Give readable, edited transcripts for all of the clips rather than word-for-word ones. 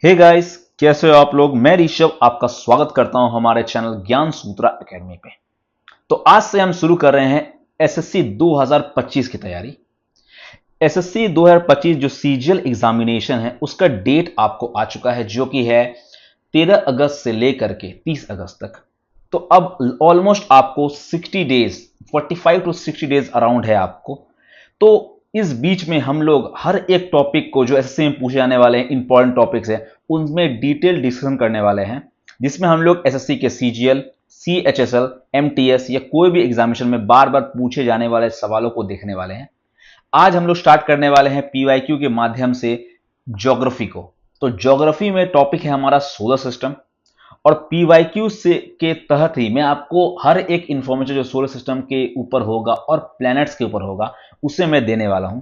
Hey guys, कैसे हो आप लोग। मैं ऋषभ आपका स्वागत करता हूं हमारे चैनल ज्ञान सूत्रा एकेडमी पे। तो आज से हम शुरू कर रहे हैं एसएससी 2025 की तैयारी। एसएससी 2025 जो सीजीएल एग्जामिनेशन है उसका डेट आपको आ चुका है, जो कि है 13 अगस्त से लेकर के 30 अगस्त तक। तो अब ऑलमोस्ट आपको 60 डेज, 45 टू 60 डेज अराउंड है आपको। तो इस बीच में हम लोग हर एक टॉपिक को जो एसएससी में पूछे जाने वाले हैं, इंपॉर्टेंट टॉपिक्स हैं, उनमें डिटेल डिस्कशन करने वाले हैं, जिसमें हम लोग एसएससी के सीजीएल, सीएचएसएल, एमटीएस या कोई भी एग्जामिनेशन में बार बार पूछे जाने वाले सवालों को देखने वाले हैं। आज हम लोग स्टार्ट करने वाले हैं पीवाईक्यू के माध्यम से ज्योग्राफी को। तो ज्योग्राफी में टॉपिक है हमारा सोलर सिस्टम, और पीवाईक्यू से के तहत ही मैं आपको हर एक इंफॉर्मेशन जो सोलर सिस्टम के ऊपर होगा और प्लैनेट्स के ऊपर होगा उसे मैं देने वाला हूं।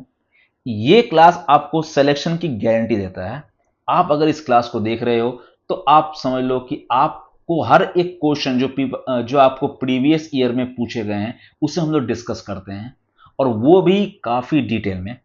ये क्लास आपको सिलेक्शन की गारंटी देता है। आप अगर इस क्लास को देख रहे हो तो आप समझ लो कि आपको हर एक क्वेश्चन जो आपको प्रीवियस ईयर में पूछे गए हैं उसे हम लोग डिस्कस करते हैं, और वो भी काफी डिटेल में।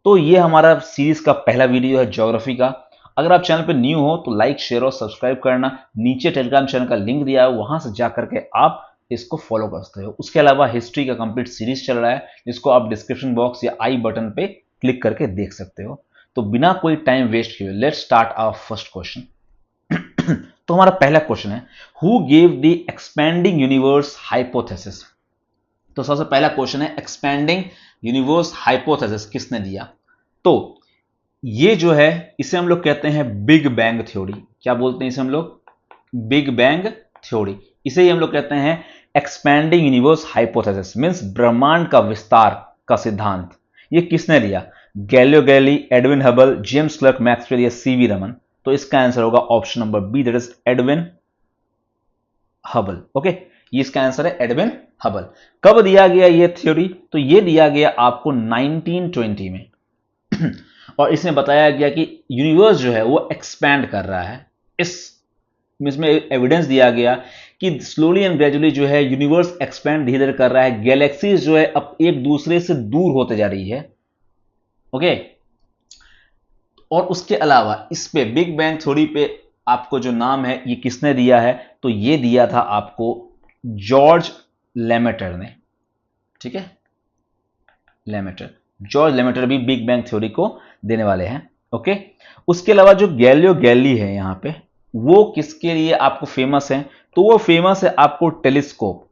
तो ये हमारा सीरीज का पहला वीडियो है ज्योग्राफी का। अगर आप चैनल पर न्यू हो तो लाइक, शेयर और सब्सक्राइब करना। नीचे टेलीग्राम चैनल का लिंक दिया है, वहां से जाकर के आप इसको फॉलो कर सकते हो। उसके अलावा हिस्ट्री का कंप्लीट सीरीज चल रहा है, जिसको आप डिस्क्रिप्शन बॉक्स या आई बटन पे क्लिक करके देख सकते हो। तो बिना कोई टाइम वेस्ट किए let's start our first question. तो हमारा पहला क्वेश्चन है, who gave the expanding universe hypothesis. तो सबसे पहला क्वेश्चन है, एक्सपैंडिंग यूनिवर्स हाइपोथेसिस किसने दिया। तो ये जो है इसे हम लोग कहते हैं बिग बैंग थ्योरी। क्या बोलते हैं इसे हम लोग? Big bang theory. इसे ही हम लोग कहते हैं एक्सपैंडिंग यूनिवर्स हाइपोथेसिस, मींस ब्रह्मांड का विस्तार का सिद्धांत। ये किसने दिया? Galileo Galilei, Edwin Hubble, James Clerk Maxwell या सीवी रमन। तो इसका आंसर होगा option number B, that is Edwin Hubble. Okay, ये इसका आंसर है एडविन हबल। कब दिया गया ये थ्योरी? तो ये दिया गया आपको 1920 में। और इसमें बताया गया कि यूनिवर्स जो है वो एक्सपैंड कर रहा है। इसमें एविडेंस दिया गया कि स्लोली एंड ग्रेजुअली जो है यूनिवर्स एक्सपैंड धीरे धीरे कर रहा है। गैलेक्सीज जो है अब एक दूसरे से दूर होते जा रही है। ओके, और उसके अलावा इस पे बिग बैंग थ्योरी पे आपको जो नाम है ये किसने दिया है? तो ये दिया था आपको जॉर्ज लेमेटर ने। ठीक है, लेमेटर, जॉर्ज लेमेटर भी बिग बैंग थ्योरी को देने वाले हैं। ओके, उसके अलावा जो गैलियो गैली है यहां पे, वो किसके लिए आपको फेमस है? तो वो फेमस है आपको टेलीस्कोप।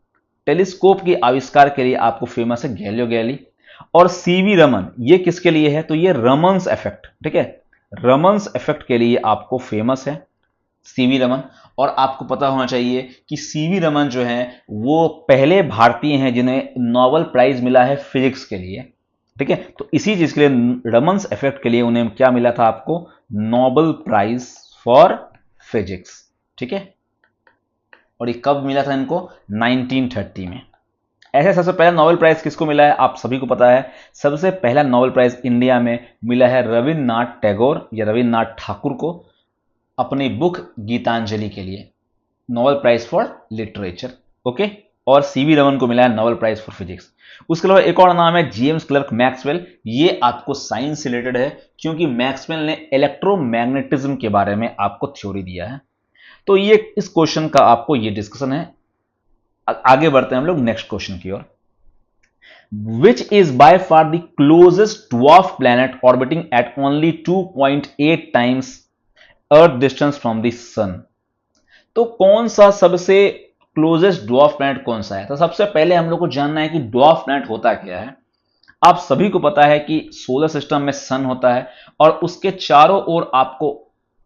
टेलीस्कोप के आविष्कार के लिए आपको फेमस है गैलियो गैली। और सीवी रमन, ये किसके लिए है? तो ये रमन्स इफेक्ट। ठीक है, रमन्स इफेक्ट के लिए आपको फेमस है सीवी रमन। और आपको पता होना चाहिए कि सीवी रमन जो है वो पहले भारतीय हैं जिन्हें नोबेल प्राइज मिला है फिजिक्स के लिए। ठीक है, तो इसी चीज के लिए, रमन्स इफेक्ट के लिए उन्हें क्या मिला था आपको? Nobel Prize for physics. ठीक है, और ये कब मिला था इनको? 1930 में। ऐसे सबसे पहला नोबेल प्राइज किसको मिला है? आप सभी को पता है। सबसे पहला नोबेल प्राइज इंडिया में मिला है रविन्द्रनाथ टैगोर या रविन्द्रनाथ ठाकुर को, अपनी बुक गीतांजलि के लिए, Nobel Prize for literature. Okay, और सीवी रमन को मिला है नोबेल प्राइज फॉर फिजिक्स। उसके अलावा एक और नाम है जेम्स क्लर्क मैक्सवेल। ये आपको साइंस से रिलेटेड है, क्योंकि मैक्सवेल ने इलेक्ट्रोमैग्नेटिज्म के बारे में आपको थ्योरी दिया है। तो ये इस क्वेश्चन का आपको ये डिस्कशन है। आगे बढ़ते हैं हम लोग नेक्स्ट क्वेश्चन की ओर। Which is by far the closest dwarf planet orbiting at only 2.8 times Earth distance from the Sun? तो कौन सा सबसे क्लोजेस्ट ड्वार्फ प्लैनेट कौन सा है? तो सबसे पहले हम लोग को जानना है कि ड्वार्फ प्लैनेट होता क्या है। आप सभी को पता है कि सोलर सिस्टम में सन होता है और उसके चारों ओर आपको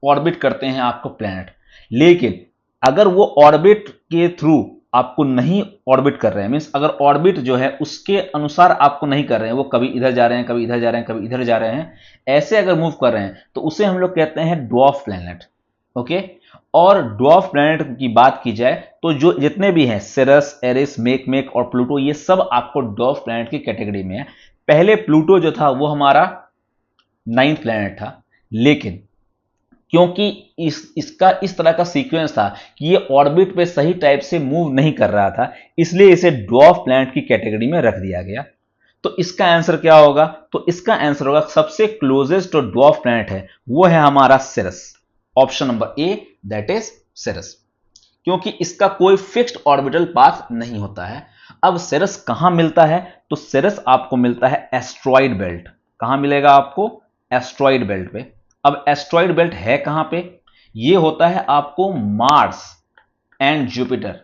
ऑर्बिट करते हैं आपको प्लैनेट। लेकिन अगर वो ऑर्बिट के थ्रू आपको नहीं ऑर्बिट कर रहे हैं, मींस अगर ऑर्बिट जो है उसके अनुसार आपको नहीं कर रहे हैं, वो कभी इधर जा रहे हैं, कभी इधर जा रहे हैं, कभी इधर जा रहे हैं, ऐसे अगर मूव कर रहे हैं तो उसे हम लोग कहते हैं ड्वार्फ प्लैनेट। ओके, और ड्वार्फ प्लैनेट की बात की जाए तो जो जितने भी हैं, सिरस, एरिस, मेकमेक और प्लूटो, ये सब आपको ड्वार्फ प्लैनेट की कैटेगरी में है। पहले प्लूटो जो था वो हमारा 9th प्लैनेट था, लेकिन क्योंकि इसका इस तरह का सीक्वेंस था कि ये ऑर्बिट पे सही टाइप से मूव नहीं कर रहा था, इसलिए इसे ड्वार्फ प्लैनेट की कैटेगरी में रख दिया गया। तो इसका आंसर क्या होगा? तो इसका आंसर होगा सबसे क्लोजेस्ट जो ड्वार्फ प्लैनेट है वो है हमारा Ceres. Option number A that is Ceres, क्योंकि इसका कोई फिक्स्ड ऑर्बिटल पाथ नहीं होता है। अब सेरस कहां मिलता है? तो सेरस आपको मिलता है एस्ट्रॉइड बेल्ट। कहां मिलेगा आपको? एस्ट्रॉइड बेल्ट पे। अब एस्ट्रॉइड बेल्ट है कहां पे? ये होता है आपको मार्स एंड जुपिटर,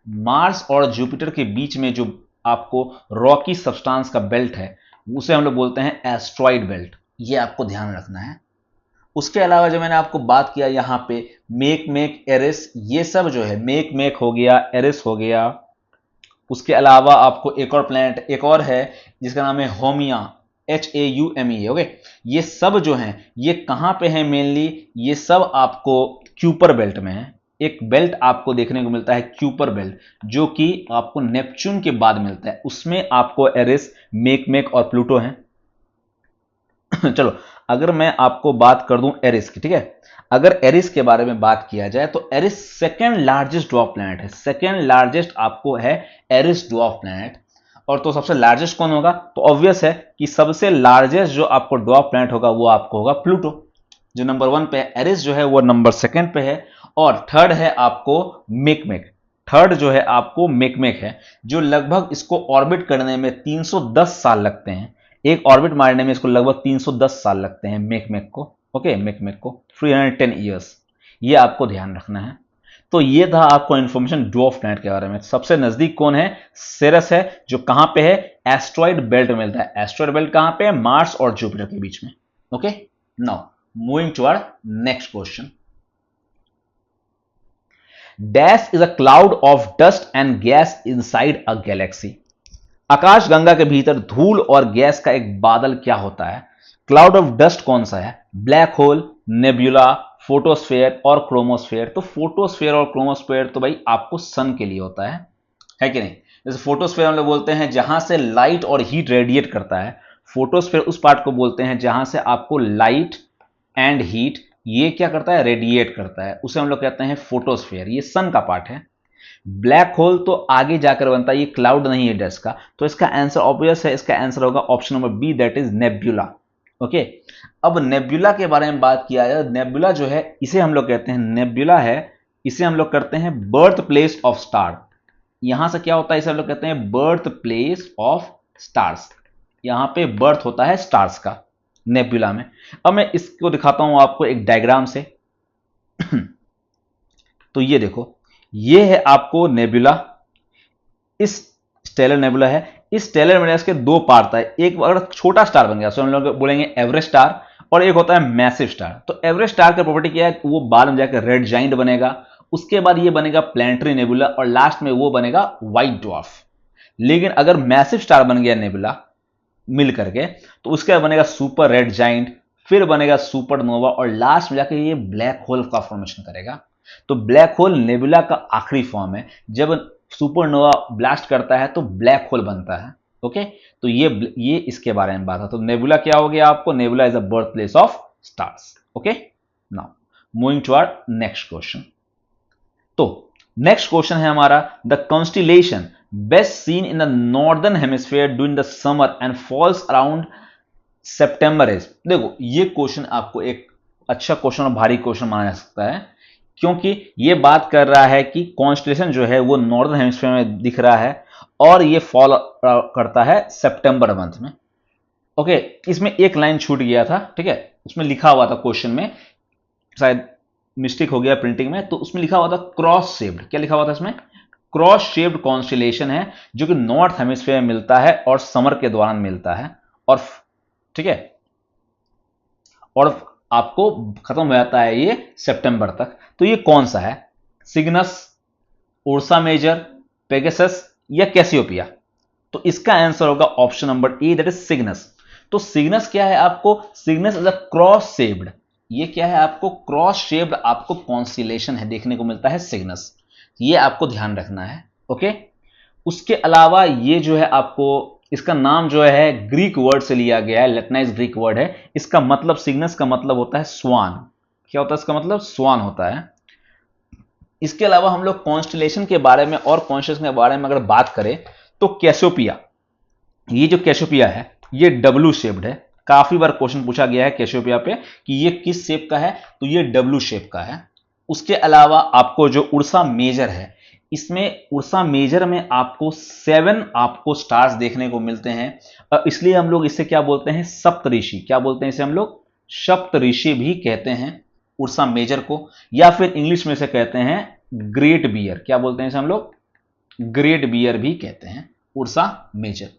मार्स और जुपिटर के बीच में जो आपको रॉकी सब्सटेंस का बेल्ट है उसे हम लोग बोलते हैं एस्ट्रॉइड बेल्ट। ये आपको ध्यान रखना है। उसके अलावा जो मैंने आपको बात किया यहां पे मेक एरिस, ये सब जो है मेक हो गया, एरिस हो गया। उसके अलावा आपको एक और प्लैनेट एक और है जिसका नाम है होमिया, HAUME। ओके, ये सब जो हैं ये कहां पे हैं मेनली? ये सब आपको क्यूपर बेल्ट में है। एक बेल्ट आपको देखने को मिलता है क्यूपर बेल्ट, जो कि आपको नेपच्यून के बाद मिलता है। उसमें आपको एरिस, मेक और प्लूटो हैं। चलो, अगर मैं आपको बात कर दूं एरिस की, ठीक है, अगर एरिस के बारे में बात किया जाए तो Eris second largest dwarf planet है। सेकेंड लार्जेस्ट आपको है एरिस ड्वार्फ प्लैनेट। और तो सबसे लार्जेस्ट कौन होगा? तो ऑब्वियस है कि सबसे लार्जेस्ट जो आपको ड्वार्फ प्लैनेट होगा वो आपको होगा प्लूटो, जो नंबर 1 पे है। एरिस जो है वो नंबर 2 पे है। और थर्ड है आपको मेक, थर्ड जो है आपको मेक है, जो लगभग इसको ऑर्बिट करने में 310 साल लगते हैं। एक ऑर्बिट मारने में इसको लगभग 310 साल लगते हैं मेक को। ओके, मेक को 310 ईयर्स, ये आपको ध्यान रखना है। तो ये था आपको इंफॉर्मेशन ड्वार्फ प्लैनेट के बारे में। सबसे नजदीक कौन है? सेरस है, जो कहां पे है? एस्ट्रॉइड बेल्ट में मिलता है। एस्ट्रॉइड बेल्ट कहां पे है? मार्स और जुपिटर के बीच में। Okay, now moving to our next question. Dash is a cloud of dust and gas inside a galaxy. आकाशगंगा के भीतर धूल और गैस का एक बादल क्या होता है? क्लाउड ऑफ डस्ट कौन सा है? ब्लैक होल, नेब्यूला, फोटोस्फेयर और क्रोमोस्फेयर। तो फोटोस्फेयर और क्रोमोस्फेयर तो भाई आपको सन के लिए होता है कि नहीं? जैसे फोटोस्फेयर हम लोग बोलते हैं जहां से लाइट और हीट रेडिएट करता है। फोटोस्फेयर उस पार्ट को बोलते हैं जहां से आपको लाइट एंड हीट ये क्या करता है? रेडिएट करता है, उसे हम लोग कहते हैं फोटोस्फेयर। ये सन का पार्ट है। ब्लैक होल तो आगे जाकर बनता है, ये क्लाउड नहीं है डस्ट का। तो इसका आंसर ऑब्वियस है, इसका आंसर होगा option number B that is nebula. Okay, अब नेब्यूला के बारे में बात किया जाए। नेब्यूला जो है इसे हम लोग कहते हैं, नेब्यूला है इसे हम लोग करते हैं बर्थ प्लेस ऑफ स्टार। यहां से क्या होता है? इसे हम लोग कहते हैं बर्थ प्लेस ऑफ स्टार्स। यहां पे बर्थ होता है स्टार्स का नेब्यूला में। अब मैं इसको दिखाता हूं आपको एक डायग्राम से। तो ये देखो, ये है आपको नेब्यूला, इस स्टेलर नेबुला है। इस स्टेलर नेबुला के दो पार्ट है। एक अगर छोटा स्टार बन गया तो हम लोग बोलेंगे एवरेज स्टार, और एक होता है मैसिव स्टार। तो एवरेज स्टार की प्रॉपर्टी क्या है? वो बाद में जाकर रेड जाइंट बनेगा, उसके बाद ये बनेगा प्लैनेटरी नेबुला, और लास्ट में वो बनेगा व्हाइट ड्वार्फ। लेकिन अगर मैसिव स्टार बन गया नेबुला मिल करके, तो उसके बाद बनेगा सुपर रेड जाइंट, फिर बनेगा सुपरनोवा, और लास्ट में जाकर ये ब्लैक होल का फॉर्मेशन करेगा। तो ब्लैक होल नेबुला का आखिरी फॉर्म है। जब सुपरनोवा ब्लास्ट करता है तो ब्लैक होल बनता है। ओके, तो ये इसके बारे में बात है। तो नेबुला क्या हो गया आपको? Nebula is a birth place of stars. Okay, now moving to our next question. तो नेक्स्ट क्वेश्चन है हमारा, the constellation best seen in the northern hemisphere during the summer and falls around September is. देखो, ये question आपको एक अच्छा question और भारी क्वेश्चन माना जा सकता है, क्योंकि ये बात कर रहा है कि कॉन्स्टेलेशन जो है वो नॉर्दर्न हेमिस्फीयर में दिख रहा है और ये फॉल करता है सितंबर मंथ में। ओके, इसमें एक लाइन छूट गया था, ठीक है, उसमें लिखा हुआ था क्वेश्चन में, शायद मिस्टेक हो गया प्रिंटिंग में। तो उसमें लिखा हुआ था क्रॉस शेप्ड। क्या लिखा हुआ था इसमें? क्रॉस शेप्ड कॉन्स्टेलेशन है, जो कि नॉर्थ हेमिस्फीयर में मिलता है और समर के दौरान मिलता है, और ठीक है, और आपको खत्म हो जाता है ये सितंबर तक। तो ये कौन सा है? सिग्नस, उर्सा मेजर, पेगासस या कैसियोपिया? तो इसका आंसर होगा option number A that is Cygnus. तो सिग्नस क्या है आपको? Cygnus is a cross shaped. ये क्या है आपको? क्रॉस शेप्ड आपको कॉन्स्टेलेशन है देखने को मिलता है सिग्नस। ये आपको ध्यान रखना है। ओके, उसके अलावा ये जो है आपको, इसका नाम जो है ग्रीक वर्ड से लिया गया है, लैटिनाइज्ड ग्रीक वर्ड है। इसका मतलब, सिग्नस का मतलब होता है स्वान। क्या होता है इसका मतलब? स्वान होता है। इसके अलावा हम लोग कॉन्स्टेलेशन के बारे में और कॉन्स्टेलेशन के बारे में अगर बात करें तो कैसियोपिया, ये जो कैसियोपिया है ये डब्ल्यू शेप्ड है। काफी बार क्वेश्चन पूछा गया है कैसियोपेया पे कि ये किस शेप का है, तो ये डब्ल्यू शेप का है। उसके अलावा आपको जो उर्सा मेजर है, इसमें उर्सा मेजर में आपको 7 आपको स्टार्स देखने को मिलते हैं, इसलिए हम लोग इसे क्या बोलते हैं, सप्तऋषि। क्या बोलते हैं इसे हम लोग, सप्तऋषि भी कहते हैं उर्सा मेजर को, या फिर इंग्लिश में इसे कहते हैं ग्रेट बियर। क्या बोलते हैं इसे हम लोग, ग्रेट बियर भी कहते हैं उर्सा मेजर।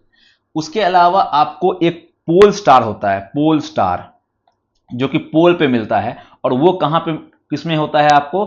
उसके अलावा आपको एक पोल स्टार होता है, पोल स्टार, जो कि पोल पे मिलता है, और वो कहां पे किसमें होता है, आपको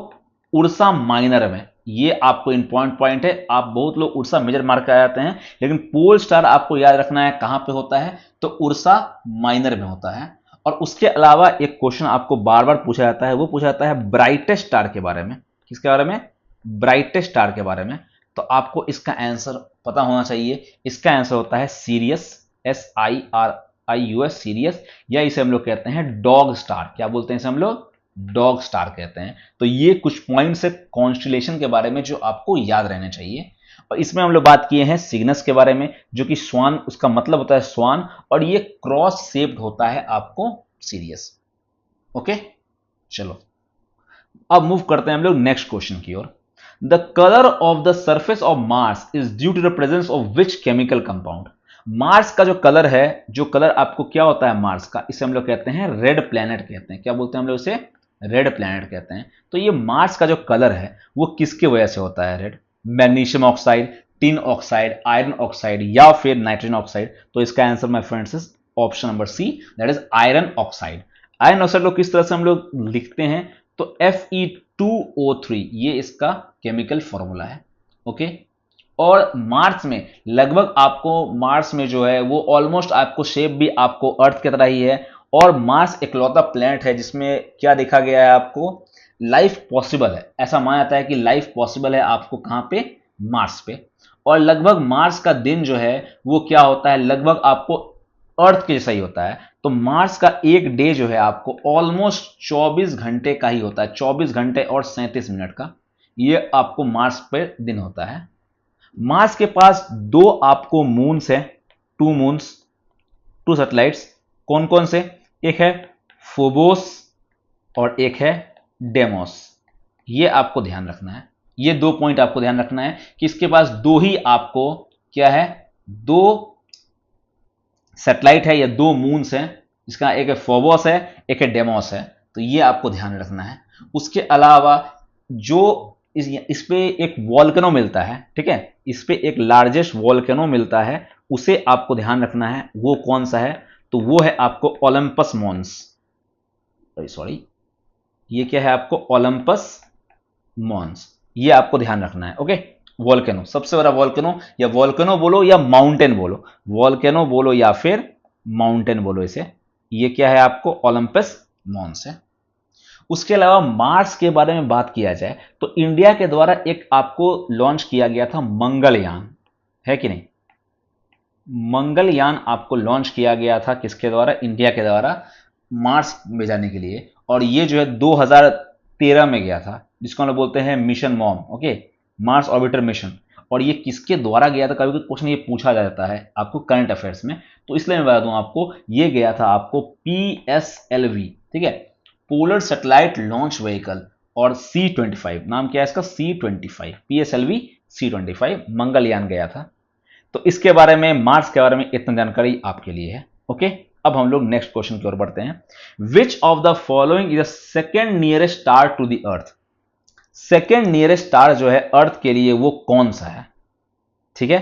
उर्सा माइनर में। ये आपको इंपॉर्टेंट पॉइंट है, आप बहुत लोग उर्सा मेजर मार के आ जाते हैं, लेकिन पोल स्टार आपको याद रखना है कहां पे होता है, तो उर्सा माइनर में होता है। और उसके अलावा एक क्वेश्चन आपको बार बार पूछा जाता है, वो पूछा जाता है ब्राइटेस्ट स्टार के बारे में। किसके बारे में, ब्राइटेस्ट स्टार के बारे में। तो आपको इसका आंसर पता होना चाहिए। इसका आंसर होता है सीरियस, SIRIUS, सीरियस, या इसे हम लोग कहते हैं डॉग स्टार। क्या बोलते हैं इसे हम लोग, डॉग स्टार कहते हैं। तो ये कुछ पॉइंट्स है कॉन्स्टिलेशन के बारे में जो आपको याद रहने चाहिए। और इसमें हम लोग बात किए हैं सिग्नस के बारे में, जो कि स्वान, उसका मतलब होता है स्वान, और ये क्रॉस शेप्ड होता है आपको सीरियस। ओके, चलो अब मूव करते हैं हम लोग नेक्स्ट क्वेश्चन की ओर। The colour of the surface of Mars is due to the presence of which chemical compound. Mars का जो कलर है, जो कलर आपको क्या होता है मार्स का, इसे हम लोग कहते हैं रेड प्लैनेट कहते हैं। क्या बोलते हैं हम लोग इसे, रेड प्लैनेट कहते हैं। तो ये मार्स का जो कलर है वो किसके वजह से होता है red, magnesium oxide, tin oxide, iron oxide, या फिर नाइट्रोजन ऑक्साइड। तो इसका answer my friends is option number C, that is iron oxide. Iron oxide को किस तरह से हम लोग लिखते हैं, तो Fe2O3, ये इसका केमिकल फॉर्मूला है। ओके, और मार्स में लगभग आपको, मार्स में जो है वो ऑलमोस्ट आपको शेप भी आपको अर्थ की तरह ही है, और मार्स इकलौता प्लैनेट है जिसमें क्या देखा गया है, आपको लाइफ पॉसिबल है। ऐसा माना जाता है कि लाइफ पॉसिबल है आपको कहां पे, मार्स पे। और लगभग मार्स का दिन जो है वो क्या होता है, लगभग आपको अर्थ के जैसा ही होता है। तो मार्स का एक डे जो है आपको ऑलमोस्ट 24 घंटे का ही होता है, 24 घंटे और 37 मिनट का, ये आपको मार्स पे दिन होता है। मार्स के पास 2 आपको मून्स है, 2 मून्स, 2 सैटेलाइट्स। कौन कौन से, एक है फोबोस और एक है डेमोस। ये आपको ध्यान रखना है, ये 2 पॉइंट आपको ध्यान रखना है कि इसके पास 2 ही आपको क्या है, 2 सैटेलाइट है या 2 मून्स हैं, इसका एक है फोबोस है, एक है डेमोस है। तो ये आपको ध्यान रखना है। उसके अलावा जो इस पे एक वॉल्केनो मिलता है, ठीक है, इस पे एक लार्जेस्ट वॉल्केनो मिलता है, उसे आपको ध्यान रखना है। वो कौन सा है, तो वो है आपको ओलंपस मॉन्स, सॉरी, ये क्या है आपको, ओलंपस मॉन्स। ये आपको ध्यान रखना है। ओके, वॉल्केनो, सबसे बड़ा वॉल्केनो, या वॉल्केनो बोलो या माउंटेन बोलो, वॉल्केनो बोलो या फिर माउंटेन बोलो इसे, ये क्या है आपको, ओलंपस मॉन्स है। उसके अलावा मार्स के बारे में बात किया जाए तो इंडिया के द्वारा एक आपको लॉन्च किया गया था मंगलयान, है कि नहीं, मंगलयान आपको लॉन्च किया गया था किसके द्वारा, इंडिया के द्वारा, मार्स में जाने के लिए। और ये जो है 2013 में गया था, जिसको हम लोग बोलते हैं mission mom, okay, Mars orbiter mission. और ये किसके द्वारा गया था, कभी कभी क्वेश्चन ये पूछा जाता है आपको करंट अफेयर्स में, तो इसलिए मैं बता दूं आपको, ये गया था आपको PSLV, ठीक है, पोलर सैटेलाइट लॉन्च व्हीकल, और C25, नाम क्या है इसका, C25, PSLV C25, मंगलयान गया था। तो इसके बारे में, मार्स के बारे में इतना जानकारी आपके लिए है। ओके, अब हम लोग नेक्स्ट क्वेश्चन की ओर बढ़ते हैं। Which of the following is the second nearest star to the earth. Second nearest star जो है अर्थ के लिए वो कौन सा है, ठीक है,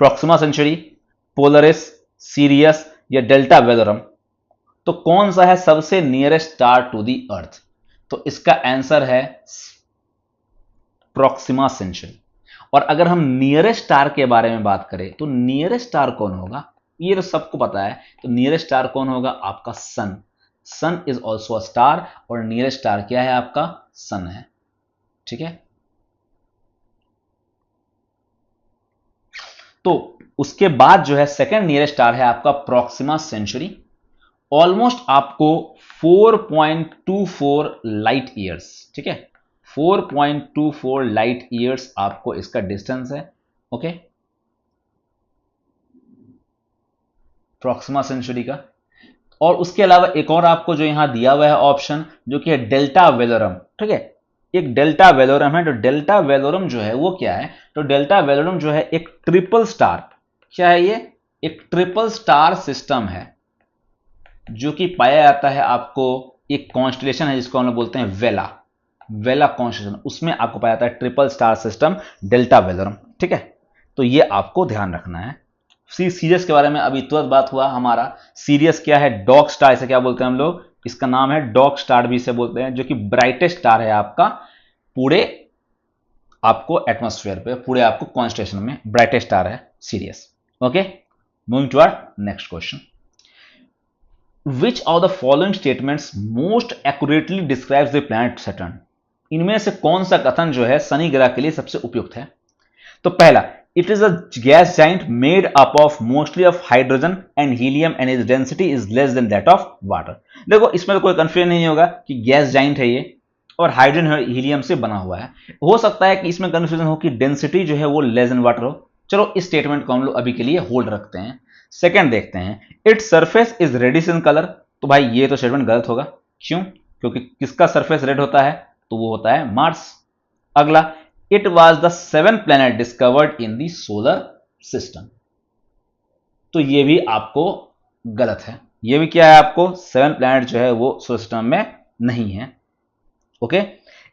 प्रॉक्सिमा सेंचुरी, पोलरिस, सीरियस, या डेल्टा वेलोरम। तो कौन सा है सबसे nearest star to the earth, तो इसका आंसर है प्रॉक्सिमा सेंचुरी। और अगर हम नियरेस्ट स्टार के बारे में बात करें तो नियरेस्ट स्टार कौन होगा, ये तो सबको पता है। तो नियरेस्ट स्टार कौन होगा, आपका सन। सन इज ऑल्सो अ स्टार, और नियरेस्ट स्टार क्या है आपका, सन है, ठीक है। तो उसके बाद जो है सेकेंड नियरेस्ट स्टार है आपका प्रॉक्सिमा सेंचुरी, ऑलमोस्ट आपको 4.24 लाइट ईयर्स, ठीक है, 4.24 लाइट ईयर्स आपको इसका डिस्टेंस है। ओके, प्रॉक्सिमा सेंचुरी का। और उसके अलावा एक और आपको जो यहां दिया हुआ है ऑप्शन, जो कि है डेल्टा वेलोरम। ठीक है, एक डेल्टा वेलोरम है। तो डेल्टा वेलोरम जो है वो क्या है, तो डेल्टा वेलोरम जो है एक ट्रिपल स्टार, क्या है ये, एक ट्रिपल स्टार सिस्टम है जो कि पाया जाता है आपको, एक कॉन्स्टलेशन है जिसको हम लोग बोलते हैं वेला, वेला कॉन्स्टलेशन, उसमें आपको पाया जाता है ट्रिपल स्टार सिस्टम डेल्टा वेलोरम। ठीक है, तो ये आपको ध्यान रखना है। सीरियस के बारे में अभी तुरंत बात हुआ हमारा। सीरियस क्या है, डॉग स्टार, इसे क्या बोलते हैं हम लोग, इसका नाम है डॉग स्टार भी इसे बोलते हैं, जो कि ब्राइटेस्ट स्टार है आपका पूरे आपको एटमॉस्फेयर पे, पूरे आपको कॉन्स्टलेशन में ब्राइटेस्ट स्टार है Sirius. Okay, moving to our next question. Which of the following statements most accurately describes the planet Saturn? इनमें से कौन सा कथन जो है शनि ग्रह के लिए सबसे उपयुक्त है? तो पहला, it is a gas giant made up of mostly of hydrogen and helium and is density is less than that of water. देखो इसमें तो कोई कंफ्यूजन नहीं होगा कि गैस जाइंट है ये और हाइड्रोजन और हीलियम से बना हुआ है। हो सकता है कि इसमें कंफ्यूजन हो कि डेंसिटी जो है वो लेस देन वाटर हो। चलो इस स्टेटमेंट को हम लोग अभी के लिए होल्ड रखते हैं। सेकंड देखते हैं, its surface is reddish in colour. तो भाई ये तो स्टेटमेंट गलत होगा। क्यों? क्योंकि किसका सरफेस रेड होता है, तो वो होता है मार्स। अगला, it was the 7th planet discovered in the solar system. तो ये भी आपको गलत है। ये भी क्या है आपको, 7th प्लैनेट जो है वो सोलर सिस्टम में नहीं है। Okay,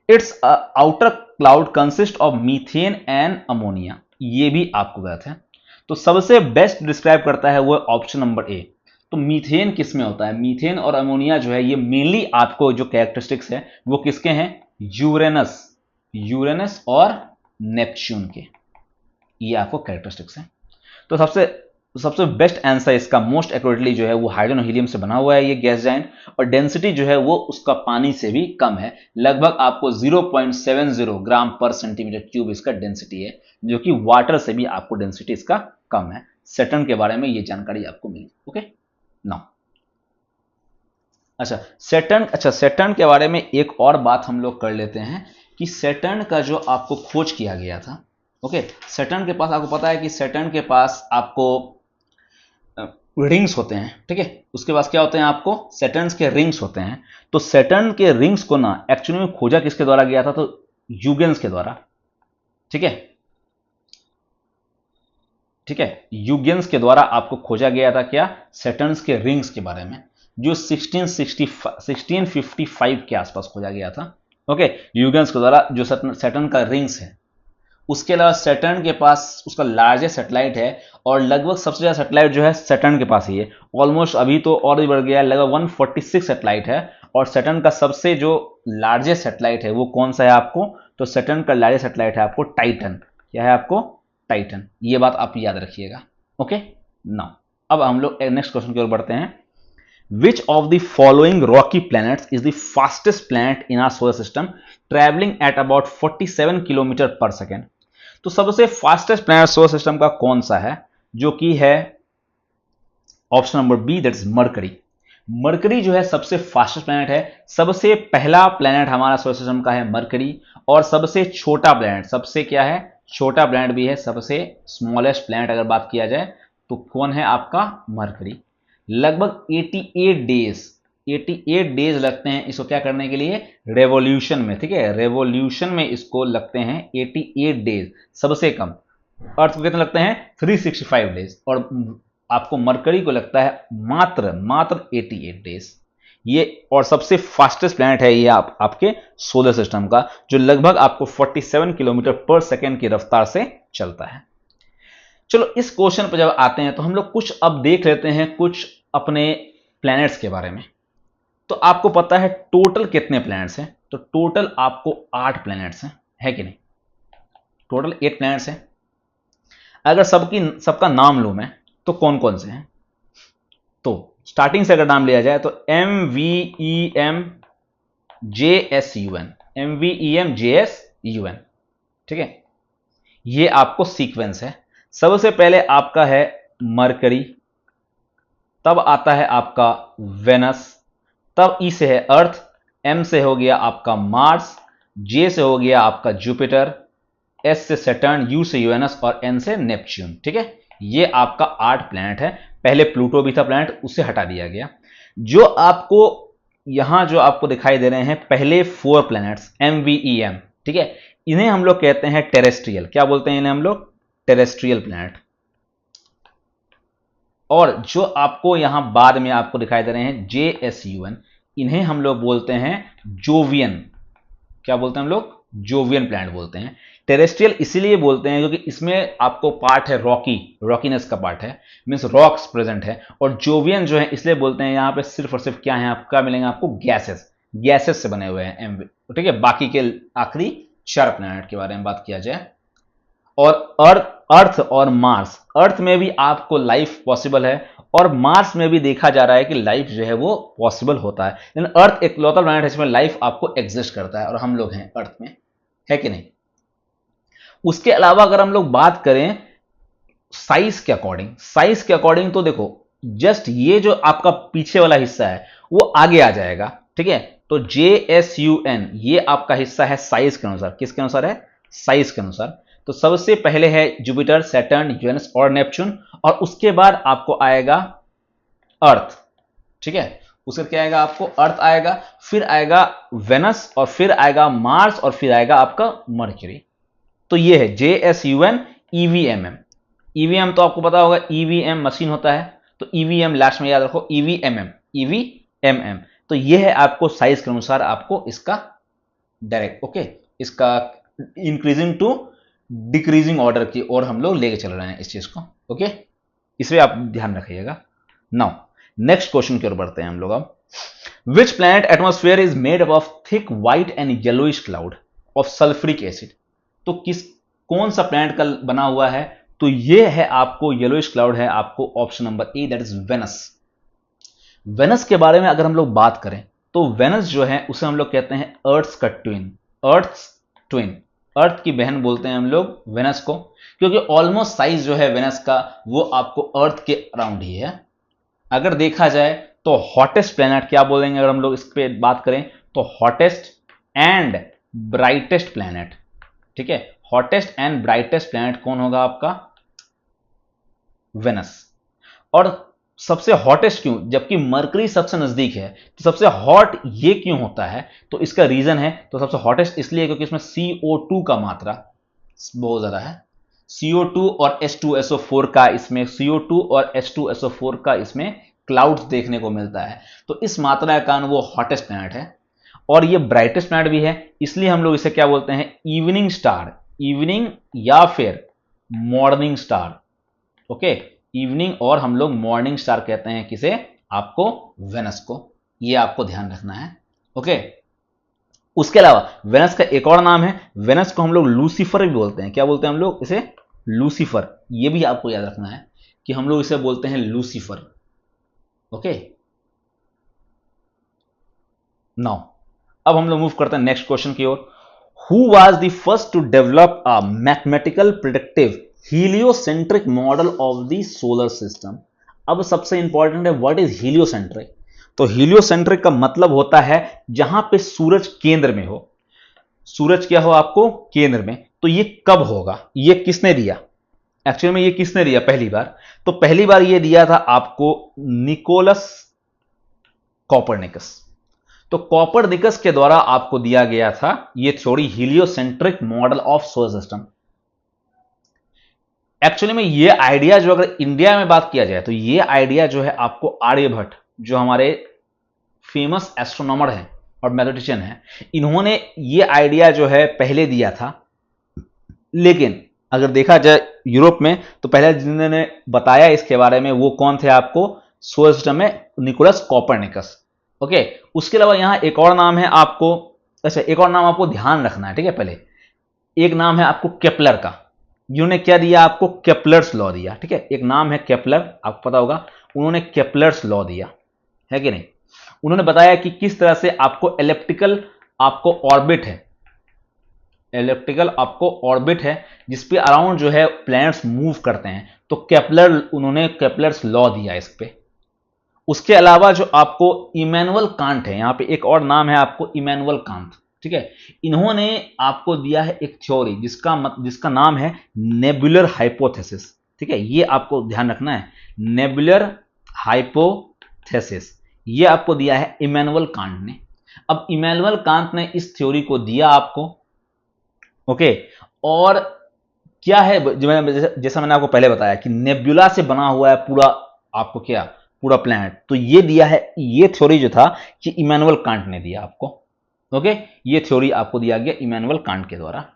it's outer cloud consist of methane and ammonia. ये भी आपको गलत है। तो सबसे बेस्ट डिस्क्राइब करता है वो ऑप्शन नंबर ए। तो मीथेन किस में होता है, मीथेन और अमोनिया जो है ये मेनली आपको जो कैरेक्टरिस्टिक्स है वो किसके हैं, यूरेनस, यूरेनस और नेपच्यून के, ये आपको कैरेक्टरिस्टिक्स हैं। तो सबसे बेस्ट आंसर इसका मोस्ट एक्यूरेटली जो है वो हाइड्रोजन और हीलियम से बना हुआ है ये गैस जाइंट, और डेंसिटी जो है वो उसका पानी से भी कम है। लगभग आपको 0.70 ग्राम पर सेंटीमीटर क्यूब इसका डेंसिटी है, जो कि वाटर से भी आपको डेंसिटी इसका कम है। सैटर्न के बारे में ये जानकारी आपको मिली। ओके, नाउ सैटर्न के बारे में एक और बात हम लोग कर लेते हैं कि सैटर्न का जो आपको खोज किया गया था। ओके, सैटर्न के पास आपको पता है कि सैटर्न के पास आपको रिंग्स होते हैं। ठीक है, उसके पास क्या होते हैं, आपको सैटर्न के रिंग्स होते हैं। तो सैटर्न के रिंग्स को ना एक्चुअली में खोजा किसके द्वारा गया था, तो यूगेन्स के द्वारा। ठीक है, ठीक है, यूगेन्स के द्वारा आपको खोजा गया था क्या, सैटर्न के रिंग्स के बारे में, जो 1655 के आसपास खोजा गया था। ओके, यूगेन्स के द्वारा जो सैटर्न का रिंग्स है। उसके अलावा सैटर्न के पास उसका लार्जेस्ट सैटेलाइट है, और लगभग सबसे ज्यादा सैटेलाइट जो है सैटर्न के पास ही है। ऑलमोस्ट अभी तो और भी बढ़ गया है, लगभग 146 सैटेलाइट है। और सैटर्न का सबसे जो लार्जेस्ट सैटेलाइट है वो कौन सा है आपको, तो सैटर्न का लार्जेस्ट सैटेलाइट है आपको टाइटन। क्या है आपको, टाइटन। ये बात आप याद रखिएगा। ओके, नाउ अब हम लोग नेक्स्ट क्वेश्चन की ओर बढ़ते हैं। Which of the following rocky planets is the fastest planet in our solar system, traveling at about 47 kilometre पर सेकेंड? तो सबसे फास्टेस्ट प्लैनेट सोलर सिस्टम का कौन सा है, जो कि है option number B, that is Mercury. Mercury जो है सबसे फास्टेस्ट प्लैनेट है। सबसे पहला प्लैनेट हमारा सोलर सिस्टम का है मरकरी, और सबसे छोटा प्लैनेट, सबसे क्या है, छोटा प्लैनेट भी है, सबसे स्मॉलेस्ट प्लैनेट अगर बात किया जाए तो कौन है आपका, मरकरी। लगभग 88 डेज लगते हैं इसको क्या करने के लिए, रेवोल्यूशन में। ठीक है, रेवोल्यूशन में इसको लगते हैं 88 डेज, सबसे कम। अर्थ को कितने लगते हैं, 365 डेज, और आपको मरकरी को लगता है मात्र 88 डेज। ये और सबसे फास्टेस्ट प्लैनेट है ये आपके सोलर सिस्टम का, जो लगभग आपको 47 किलोमीटर पर सेकेंड की रफ्तार से चलता है। चलो इस क्वेश्चन पर जब आते हैं तो हम लोग कुछ अब देख लेते हैं कुछ अपने प्लैनेट्स के बारे में। तो आपको पता है टोटल कितने प्लैनेट्स हैं, तो टोटल आपको 8 प्लैनेट्स हैं, है कि नहीं, टोटल 8 प्लैनेट्स हैं। अगर सबका नाम लूं मैं तो कौन कौन से हैं, तो स्टार्टिंग से अगर नाम लिया जाए तो MVEM JSUN, ठीक है, ये आपको सीक्वेंस है। सबसे पहले आपका है मरकरी, तब आता है आपका वेनस, तब ई से है अर्थ, एम से हो गया आपका मार्स, जे से हो गया आपका जुपिटर, एस से सैटर्न, यू से यूरेनस और एन से नेपच्यून। ठीक है, ये आपका 8 प्लैनेट है। पहले प्लूटो भी था प्लैनेट, उसे हटा दिया गया। जो आपको यहां जो आपको दिखाई दे रहे हैं पहले 4 प्लैनेट्स MVEM, ठीक है, इन्हें हम लोग कहते हैं टेरेस्ट्रियल। क्या बोलते हैं इन्हें हम लोग? Terrestrial planet. और जो आपको यहां बाद में आपको दिखाई दे रहे हैं JSUN, इन्हें हम लोग बोलते हैं जोवियन। क्या बोलते हैं हम लोग? जोवियन प्लैनेट बोलते हैं। टेरेस्ट्रियल इसीलिए बोलते हैं क्योंकि इसमें आपको पार्ट है रॉकीनेस का पार्ट है, मीन्स रॉक्स प्रेजेंट है। और जोवियन जो है इसलिए बोलते हैं यहां पे सिर्फ और सिर्फ क्या है, आपका मिलेंगे आपको गैसेस से बने हुए हैं ठीक है। बाकी के आखिरी 4 प्लैनेट के बारे में बात किया जाए, और अर्थ और मार्स, अर्थ में भी आपको लाइफ पॉसिबल है और मार्स में भी देखा जा रहा है कि लाइफ जो है वो पॉसिबल होता है। लेकिन अर्थ एक लौता प्लैनेट है जिसमें लाइफ आपको एग्जिस्ट करता है और हम लोग हैं अर्थ में, है कि नहीं? उसके अलावा अगर हम लोग बात करें साइज के अकॉर्डिंग तो देखो, जस्ट ये जो आपका पीछे वाला हिस्सा है वो आगे आ जाएगा, ठीक है। तो JSUN ये आपका हिस्सा है साइज के अनुसार। किसके अनुसार है? साइज के अनुसार। तो सबसे पहले है जुपिटर, सैटर्न, यूरेनस और नेपच्यून, और उसके बाद आपको आएगा अर्थ, ठीक है। उसके क्या आएगा? आपको अर्थ आएगा, फिर आएगा वेनस, और फिर आएगा मार्स, और फिर आएगा आपका मर्क्यूरी। तो ये है JSUN EVMM। EVM तो आपको पता होगा, EVM मशीन होता है, तो EVM लास्ट में याद रखो, EVMM। तो ये है आपको साइज के अनुसार आपको इसका डायरेक्ट, ओके, इसका इंक्रीजिंग टू डिक्रीजिंग ऑर्डर की ओर हम लोग लेके चल रहे हैं इस चीज को, ओके। इसमें आप ध्यान रखिएगा। नाउ नेक्स्ट क्वेश्चन की ओर बढ़ते हैं हम लोग अब। Which planet atmosphere is made up of thick white and yellowish cloud of sulphuric acid? तो कौन सा प्लैनेट का बना हुआ है? तो ये है आपको येलोइश क्लाउड है, आपको option number A, that is Venus. Venus के बारे में अगर हम लोग बात करें तो वेनस जो है उसे हम लोग कहते हैं अर्थ अर्थ की बहन बोलते हैं हम लोग वेनस को, क्योंकि ऑलमोस्ट साइज जो है वेनस का वो आपको अर्थ के अराउंड ही है। अगर देखा जाए तो हॉटेस्ट प्लैनेट क्या बोलेंगे अगर हम लोग इस पे बात करें, तो हॉटेस्ट एंड ब्राइटेस्ट प्लैनेट, ठीक है। हॉटेस्ट एंड ब्राइटेस्ट प्लैनेट कौन होगा? आपका वेनस। और सबसे हॉटेस्ट क्यों, जबकि मरकरी सबसे नजदीक है, तो सबसे हॉट ये क्यों होता है? तो इसका रीजन है, तो सबसे हॉटेस्ट इसलिए क्योंकि इसमें CO2 का मात्रा बहुत ज्यादा है। CO2 और H2SO4 का इसमें CO2 और H2SO4 का इसमें क्लाउड्स देखने को मिलता है, तो इस मात्रा के कारण वो हॉटेस्ट प्लैनेट है। और ये ब्राइटेस्ट प्लैनेट भी है, इसलिए हम लोग इसे क्या बोलते हैं? इवनिंग स्टार, इवनिंग या फिर मॉर्निंग स्टार, ओके। इवनिंग और हम लोग मॉर्निंग स्टार कहते हैं किसे? आपको वेनस को। ये आपको ध्यान रखना है, ओके। उसके अलावा वेनस का एक और नाम है, वेनस को हम लोग लूसीफर भी बोलते हैं। क्या बोलते हैं हम लोग इसे? लूसीफर। ये भी आपको याद रखना है कि हम लोग इसे बोलते हैं लूसीफर, ओके। नाउ अब हम लोग मूव करते हैं नेक्स्ट क्वेश्चन की ओर। Who was the first to develop a mathematical predictive heliocentric model of the solar system? अब सबसे इंपॉर्टेंट है, व्हाट इज हीलियोसेंट्रिक? तो हीलियोसेंट्रिक का मतलब होता है जहां पे सूरज केंद्र में हो। सूरज क्या हो आपको? केंद्र में। तो ये कब होगा? ये किसने दिया? एक्चुअली में ये किसने दिया पहली बार? तो पहली बार ये दिया था आपको निकोलस कॉपरनिकस। तो कॉपरनिकस के द्वारा आपको दिया गया था ये theory, heliocentric model of solar system. Actually में ये आइडिया जो अगर इंडिया में बात किया जाए तो ये आइडिया जो है आपको आर्यभट्ट, जो हमारे फेमस एस्ट्रोनॉमर हैं और मैथमेटिशियन हैं, इन्होंने ये आइडिया जो है पहले दिया था। लेकिन अगर देखा जाए यूरोप में, तो पहले जिन्होंने बताया इसके बारे में वो कौन थे आपको सोलर सिस्टम में? Nicolaus Copernicus, okay. उसके अलावा यहां एक और नाम है आपको, अच्छा एक और नाम आपको ध्यान रखना है, ठीक है। पहले एक नाम है आपको केपलर का, जिन्होंने क्या दिया आपको? केपलर्स लॉ दिया, ठीक है। एक नाम है केपलर, आपको पता होगा, उन्होंने केपलर्स लॉ दिया, है कि नहीं। उन्होंने बताया कि किस तरह से आपको एलिप्टिकल आपको ऑर्बिट है, एलिप्टिकल आपको ऑर्बिट है जिसपे अराउंड जो है प्लैनेट्स मूव करते हैं। तो उन्होंने केपलर्स लॉ दिया इस पे। उसके अलावा जो आपको इमैनुअल कांट है, यहां पे एक और नाम है आपको इमैनुअल कांट, ठीक है। इन्होंने आपको दिया है एक थ्योरी जिसका नाम है नेबुलर हाइपोथेसिस, ठीक है। ये आपको ध्यान रखना है, नेबुलर हाइपोथेसिस। ये आपको दिया है इमैनुअल कांट ने। अब इमैनुअल कांट ने इस थ्योरी को दिया आपको, ओके। और क्या है, जैसा मैंने आपको पहले बताया कि नेब्युला से बना हुआ है पूरा, आपको क्या, पूरा प्लैनेट। तो ये दिया है, ये थ्योरी जो था कि इमैनुअल कांट ने दिया आपको, ओके। ये थ्योरी आपको दिया गया इमैनुअल कांट के द्वारा।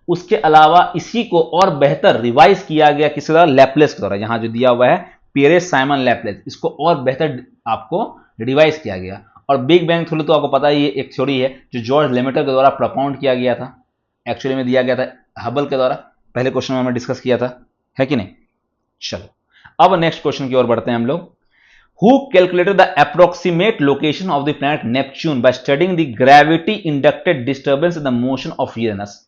उसके अलावा इसी को और बेहतर रिवाइज किया गया किसी द्वारा, लैपलेस के द्वारा। यहां जो दिया हुआ है पियरे साइमन लैपलेस, इसको और बेहतर आपको रिवाइज किया गया। और बिग बैंग थ्योरी तो आपको पता ही, ये एक थ्योरी है जो जॉर्ज लेमेटर के द्वारा प्रपोंड किया गया था, एक्चुअली में दिया गया था हबल के द्वारा। पहले क्वेश्चन में हमने डिस्कस किया था, है कि नहीं। चलो अब नेक्स्ट क्वेश्चन की ओर बढ़ते हैं हम लोग। Who calculated the approximate location of the planet Neptune by studying the gravity inducted disturbance in the motion of Uranus?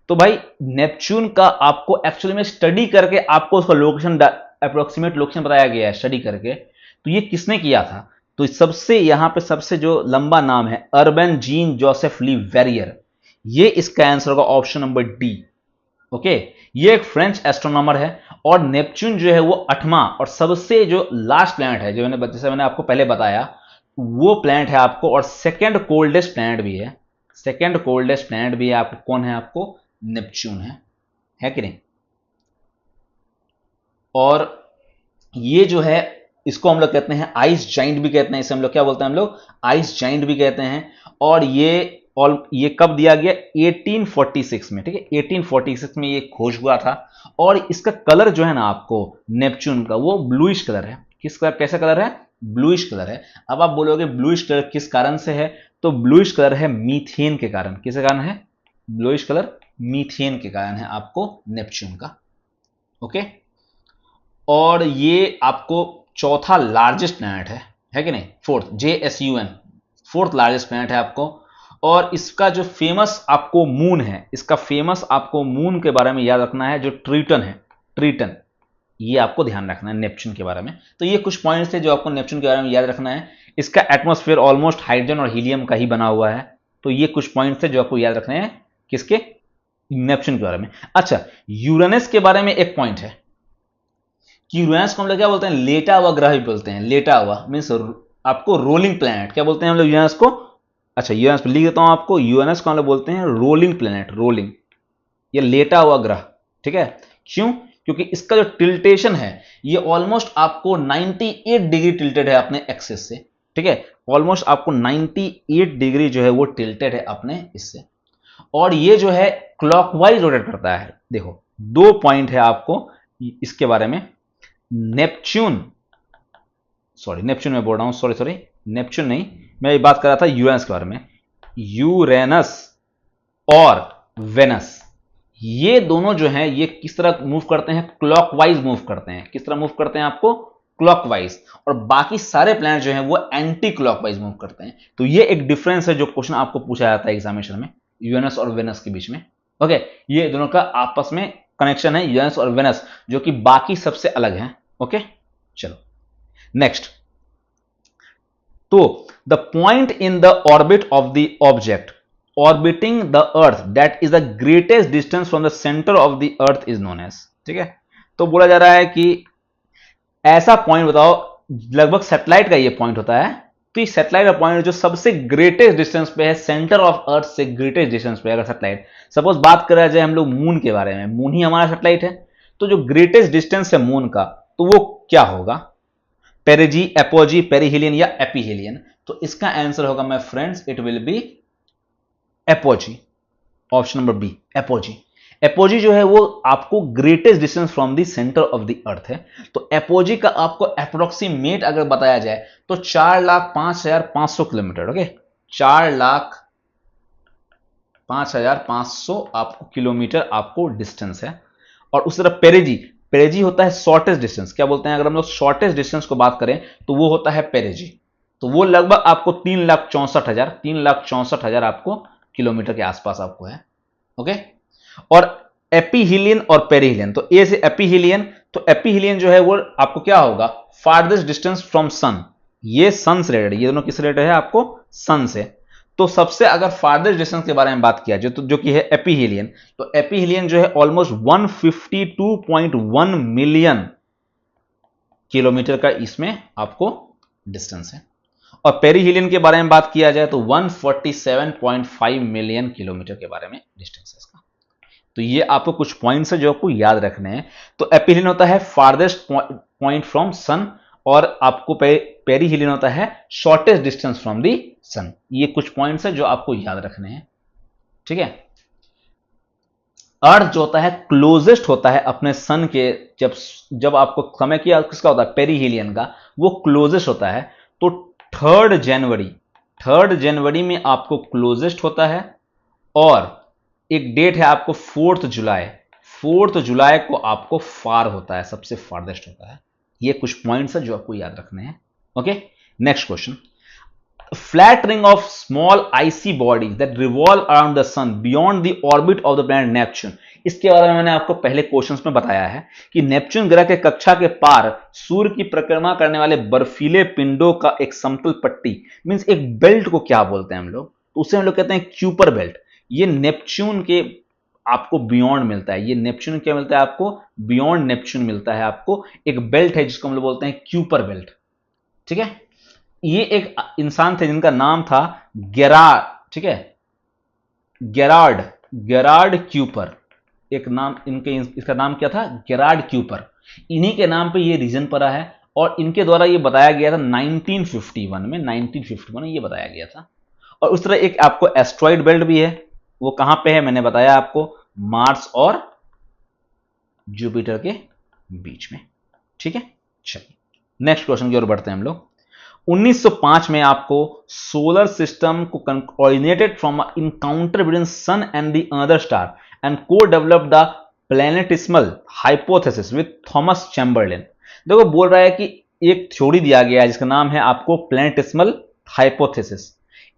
तो भाई नेपच्यून का आपको एक्चुअली में स्टडी करके आपको उसका लोकेशन, अप्रोक्सीमेट लोकेशन बताया गया है स्टडी करके। तो ये किसने किया था? तो सबसे यहां पे सबसे जो लंबा नाम है अर्बन जीन जोसेफ ली वेरियर, ये इसका आंसर होगा ऑप्शन नंबर डी, ओके। ये एक फ्रेंच एस्ट्रोनॉमर है और नेपच्यून जो है वो 8वां और सबसे जो लास्ट प्लैनेट है, जो जैसे मैंने आपको पहले बताया, वो प्लैनेट है आपको, और सेकंड कोल्डेस्ट प्लैनेट भी है। सेकंड कोल्डेस्ट प्लैनेट भी है आपको, कौन है आपको? नेपच्यून है कि नहीं। और ये जो है, इसको हम लोग कहते हैं आइस जाइंट भी कहते हैं, इसे हम लोग क्या बोलते हैं, हम लोग आइस जाइंट भी कहते हैं। और ये कब दिया गया? 1846 में, ठीक है, 1846 में ये खोज हुआ था। और इसका कलर जो है ना आपको नेपच्यून का, वो ब्लूइश कलर है। किस कलर, कैसा कलर है? ब्लूइश कलर है। अब आप बोलोगे ब्लूइश कलर किस कारण से है? तो ब्लूइश कलर है मीथेन के कारण। किसके कारण है ब्लूइश कलर? मीथेन के कारण है आपको नेपच्यून का, ओके। और ये आपको चौथा लार्जेस्ट प्लैनेट है कि नहीं, fourth, JSUN, fourth largest planet है आपको। और इसका जो फेमस आपको मून है, इसका फेमस आपको मून के बारे में याद रखना है, जो ट्रिटन है, ट्रिटन, ये आपको ध्यान रखना है नेपच्यून के बारे में। तो ये कुछ पॉइंट्स थे जो आपको नेपच्यून के बारे में याद रखना है। इसका एटमॉस्फेयर ऑलमोस्ट हाइड्रोजन और हीलियम का ही बना हुआ है। तो ये कुछ पॉइंट्स थे जो आपको याद रखने हैं, किसके? नेपच्यून के बारे में। अच्छा, यूरेनस के बारे में एक पॉइंट है कि यूरेनस को हम लोग क्या बोलते हैं? लेटा हुआ ग्रह भी बोलते हैं। लेटा हुआ मीन्स आपको रोलिंग प्लैनेट, क्या बोलते हैं हम लोग यूरेनस को? अच्छा, यूरेनस लिख देता हूं आपको, यूरेनस को हम लोग बोलते हैं रोलिंग प्लैनेट, रोलिंग, ये लेटा हुआ ग्रह, ठीक है। क्यों? क्योंकि इसका जो टिल्टेशन है ये ऑलमोस्ट आपको 98 डिग्री टिल्टेड है अपने एक्सिस से, ठीक है। ऑलमोस्ट आपको 98 डिग्री जो है वो टिल्टेड है अपने इससे। और ये जो है क्लॉकवाइज रोटेट करता है। देखो, दो पॉइंट है आपको इसके बारे में। नेपच्यून, सॉरी नेपच्यून में बोल रहा हूं, सॉरी नेपच्यून नहीं, मैं ये बात कर रहा था यूरेनस के बारे में। यूरेनस और वेनस, ये दोनों जो हैं ये किस तरह मूव करते हैं? क्लॉकवाइज मूव करते हैं। किस तरह मूव करते हैं आपको? क्लॉकवाइज। और बाकी सारे प्लैनेट जो हैं वो एंटी क्लॉकवाइज मूव करते हैं। तो ये एक डिफरेंस है जो क्वेश्चन आपको पूछा जाता है एग्जामिनेशन में, यूरेनस और वेनस के बीच में, ओके। ये दोनों का आपस में कनेक्शन है, यूरेनस और वेनस, जो कि बाकी सबसे अलग है, ओके। चलो नेक्स्ट। तो the point in the orbit of the object orbiting the earth that is the greatest distance from the centre of the earth is known as, ठीक है। तो बोला जा रहा है कि ऐसा पॉइंट बताओ, लगभग सैटेलाइट का ये पॉइंट होता है। तो ये सैटेलाइट का पॉइंट जो सबसे ग्रेटेस्ट डिस्टेंस पे है सेंटर ऑफ अर्थ से, ग्रेटेस्ट डिस्टेंस पे अगर सैटेलाइट, सपोज बात करा जाए हम लोग मून के बारे में, मून ही हमारा सैटेलाइट है, तो जो ग्रेटेस्ट डिस्टेंस है मून का, तो वो क्या होगा? पेरिजी, एपोजी, पेरिहिलियन या एपीहिलियन? तो इसका आंसर होगा my friends, it will be apogee, option number B, apogee. Apogee जो है वो आपको greatest distance from the centre of the earth है। तो एपोजी का आपको अप्रोक्सीमेट अगर बताया जाए तो 4,05,500 किलोमीटर, ओके। 4,05,500 आपको किलोमीटर आपको डिस्टेंस है। और उस तरह पेरिजी, पेरिजी होता है शॉर्टेस्ट डिस्टेंस। क्या बोलते हैं अगर हम लोग शॉर्टेस्ट डिस्टेंस को बात करें तो वो होता है पेरिजी। तो वो लगभग आपको 3,64,000 आपको किलोमीटर के आसपास आपको है, ओके। और एपीहिलियन और पेरिहिलियन, तो ए से एपीहिलियन, तो एपीहिलियन जो है वो आपको क्या होगा? फार्देस्ट डिस्टेंस फ्रॉम सन, ये सन से रिलेटेड, ये दोनों किस रिलेटेड है आपको? सन से। तो सबसे अगर फार्देस्ट डिस्टेंस के बारे में बात किया जो कि है एपीहिलियन, तो एपीहिलियन जो है ऑलमोस्ट 152.1 मिलियन किलोमीटर का इसमें आपको डिस्टेंस है। और पेरीहिलियन के बारे में बात किया जाए तो 147.5 मिलियन किलोमीटर के बारे में डिस्टेंस है इसका। तो ये आपको कुछ पॉइंट्स है जो आपको याद रखने हैं। तो एपिहिलियन होता है फारदेस्ट पॉइंट फ्रॉम सन, और आपको पेरीहिलियन होता है शॉर्टेस्ट डिस्टेंस फ्रॉम दी सन। ये कुछ पॉइंट्स है जो आपको याद रखने हैं, ठीक है। अर्थ जो होता है क्लोजेस्ट होता है अपने सन के, जब आपको समय किया किसका होता है, पेरीहिलियन का, वो क्लोजेस्ट होता है। तो 3 जनवरी में आपको क्लोजेस्ट होता है, और एक डेट है आपको 4 जुलाई को आपको फार होता है, सबसे फारदेस्ट होता है। ये कुछ पॉइंट्स है जो आपको याद रखने हैं। Okay, next question. Flat ring of small icy bodies that revolve around the sun beyond the orbit of the planet Neptune. इसके बारे में मैंने आपको पहले क्वेश्चंस में बताया है कि नेपच्यून ग्रह के कक्षा के पार सूर्य की परिक्रमा करने वाले बर्फीले पिंडों का एक समतल पट्टी, मींस एक बेल्ट को क्या बोलते हैं हम लोग, तो उसे हम लोग कहते हैं क्यूपर बेल्ट। ये नेपच्यून के आपको बियॉन्ड मिलता है। ये नेपच्यून क्या मिलता है आपको, बियॉन्ड नेपच्यून मिलता है आपको एक बेल्ट है जिसको हम लोग बोलते हैं क्यूपर बेल्ट, ठीक है। ये एक इंसान थे जिनका नाम था गेरार्ड, ठीक है, गेरार्ड क्यूपर। एक नाम इसका नाम क्या था, गेरार्ड क्यूपर। इन्हीं के नाम पे ये रीजन पड़ा है, और इनके द्वारा ये बताया गया था 1951 में, 1951 ये बताया गया था। और उस तरह एक आपको एस्ट्रॉइड बेल्ट भी है, वो कहां पे है मैंने बताया आपको, मार्स और जुपिटर के बीच में, ठीक है। चलिए नेक्स्ट क्वेश्चन की ओर बढ़ते हैं हम लोग। 1905 में आपको सोलर सिस्टम को originated from encounter between sun and the other star and को develop the planetesimal hypothesis with Thomas Chamberlin. देखो बोल रहा है कि एक थ्योरी दिया गया है जिसका नाम है आपको प्लैनेटिस्मल हाइपोथेसिस।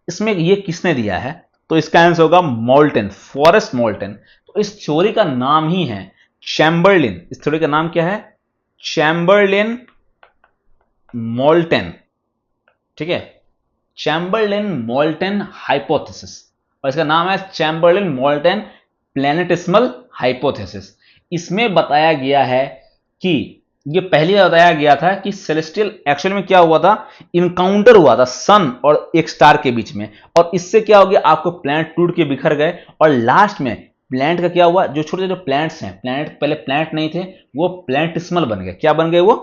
इसमें ये किसने दिया है, तो इसका आंसर होगा मोल्टन, फॉरेस्ट मोल्टन। तो इस थ्योरी का नाम ही है चैम्बरलिन। इस थ्योरी का नाम क्या है, चैम्बरलिन मोल्टन, ठीक है, चैम्बरलिन मोल्टन हाइपोथेसिस, और इसका नाम है चैम्बरलिन मोल्टन प्लैनेटिस्मल हाइपोथेसिस। इसमें बताया गया है कि ये पहले बताया गया था कि सेलेस्टियल एक्चुअल में क्या हुआ था, इनकाउंटर हुआ था सन और एक स्टार के बीच में, और इससे क्या हो गया, आपको प्लैनेट टूट के बिखर गए, और लास्ट में प्लैनेट का क्या हुआ, जो छोटे छोटे प्लैनेट्स हैं, प्लैनेट पहले प्लैनेट नहीं थे, वो प्लैनेटिस्मल बन गए। क्या बन गए वो,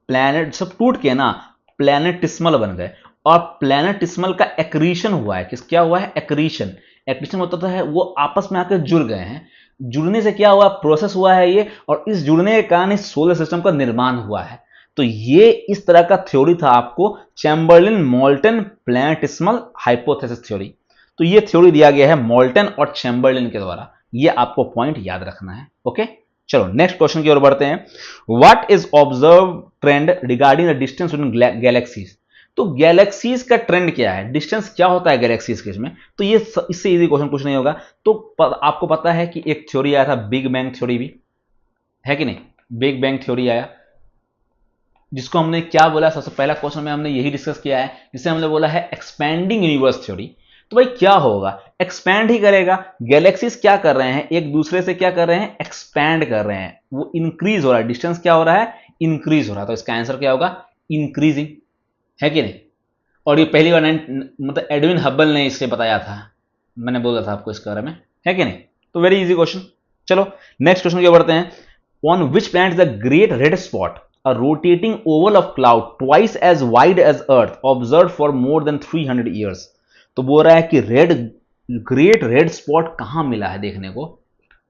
प्लैनेट सब टूट के ना प्लैनेटिस्मल बन गए। और प्लैनेटिस्मल का एक्रीशन हुआ है, क्या हुआ है, एक्रीशन। एक्रीशन होता है वो आपस में आकर जुड़ गए हैं, जुड़ने से क्या हुआ, प्रोसेस हुआ है ये, और इस जुड़ने के कारण इस सोलर सिस्टम का निर्माण हुआ है। तो ये इस तरह का थ्योरी था आपको चैम्बरलिन मोल्टन प्लैनेटिस्मल हाइपोथेसिस थ्योरी। तो ये थ्योरी दिया गया है मोल्टन और चैम्बरलिन के द्वारा, ये आपको पॉइंट याद रखना है। ओके, चलो नेक्स्ट क्वेश्चन की ओर बढ़ते हैं। What is observe trend regarding the distance between galaxies. तो गैलेक्सीज का ट्रेंड क्या है, डिस्टेंस क्या होता है गैलेक्सीज के इसमें, तो ये इससे इजी क्वेश्चन कुछ नहीं होगा। तो आपको पता है कि एक थ्योरी आया था बिग बैंग थ्योरी भी, है कि नहीं, बिग बैंग थ्योरी आया, जिसको हमने क्या बोला, सबसे पहला क्वेश्चन में हमने यही डिस्कस किया है, जिसे हमने बोला है एक्सपैंडिंग यूनिवर्स थ्योरी। तो भाई क्या होगा, एक्सपैंड ही करेगा। गैलेक्सीज क्या कर रहे हैं, एक दूसरे से क्या कर रहे हैं, एक्सपैंड कर रहे हैं, वो इंक्रीज हो रहा है, डिस्टेंस क्या हो रहा है, इंक्रीज हो रहा है। तो इसका आंसर क्या होगा, इंक्रीजिंग, है कि नहीं। और ये पहली बार मतलब एडविन हब्बल ने इसे बताया था, मैंने बोला था आपको इसके बारे में, है कि नहीं। तो वेरी इजी क्वेश्चन। चलो नेक्स्ट क्वेश्चन की ओर बढ़ते हैं। On which planet the great red spot, a rotating oval of cloud twice as wide as earth observed for more than 300 years। तो बोल रहा है कि ग्रेट रेड स्पॉट कहां मिला है देखने को,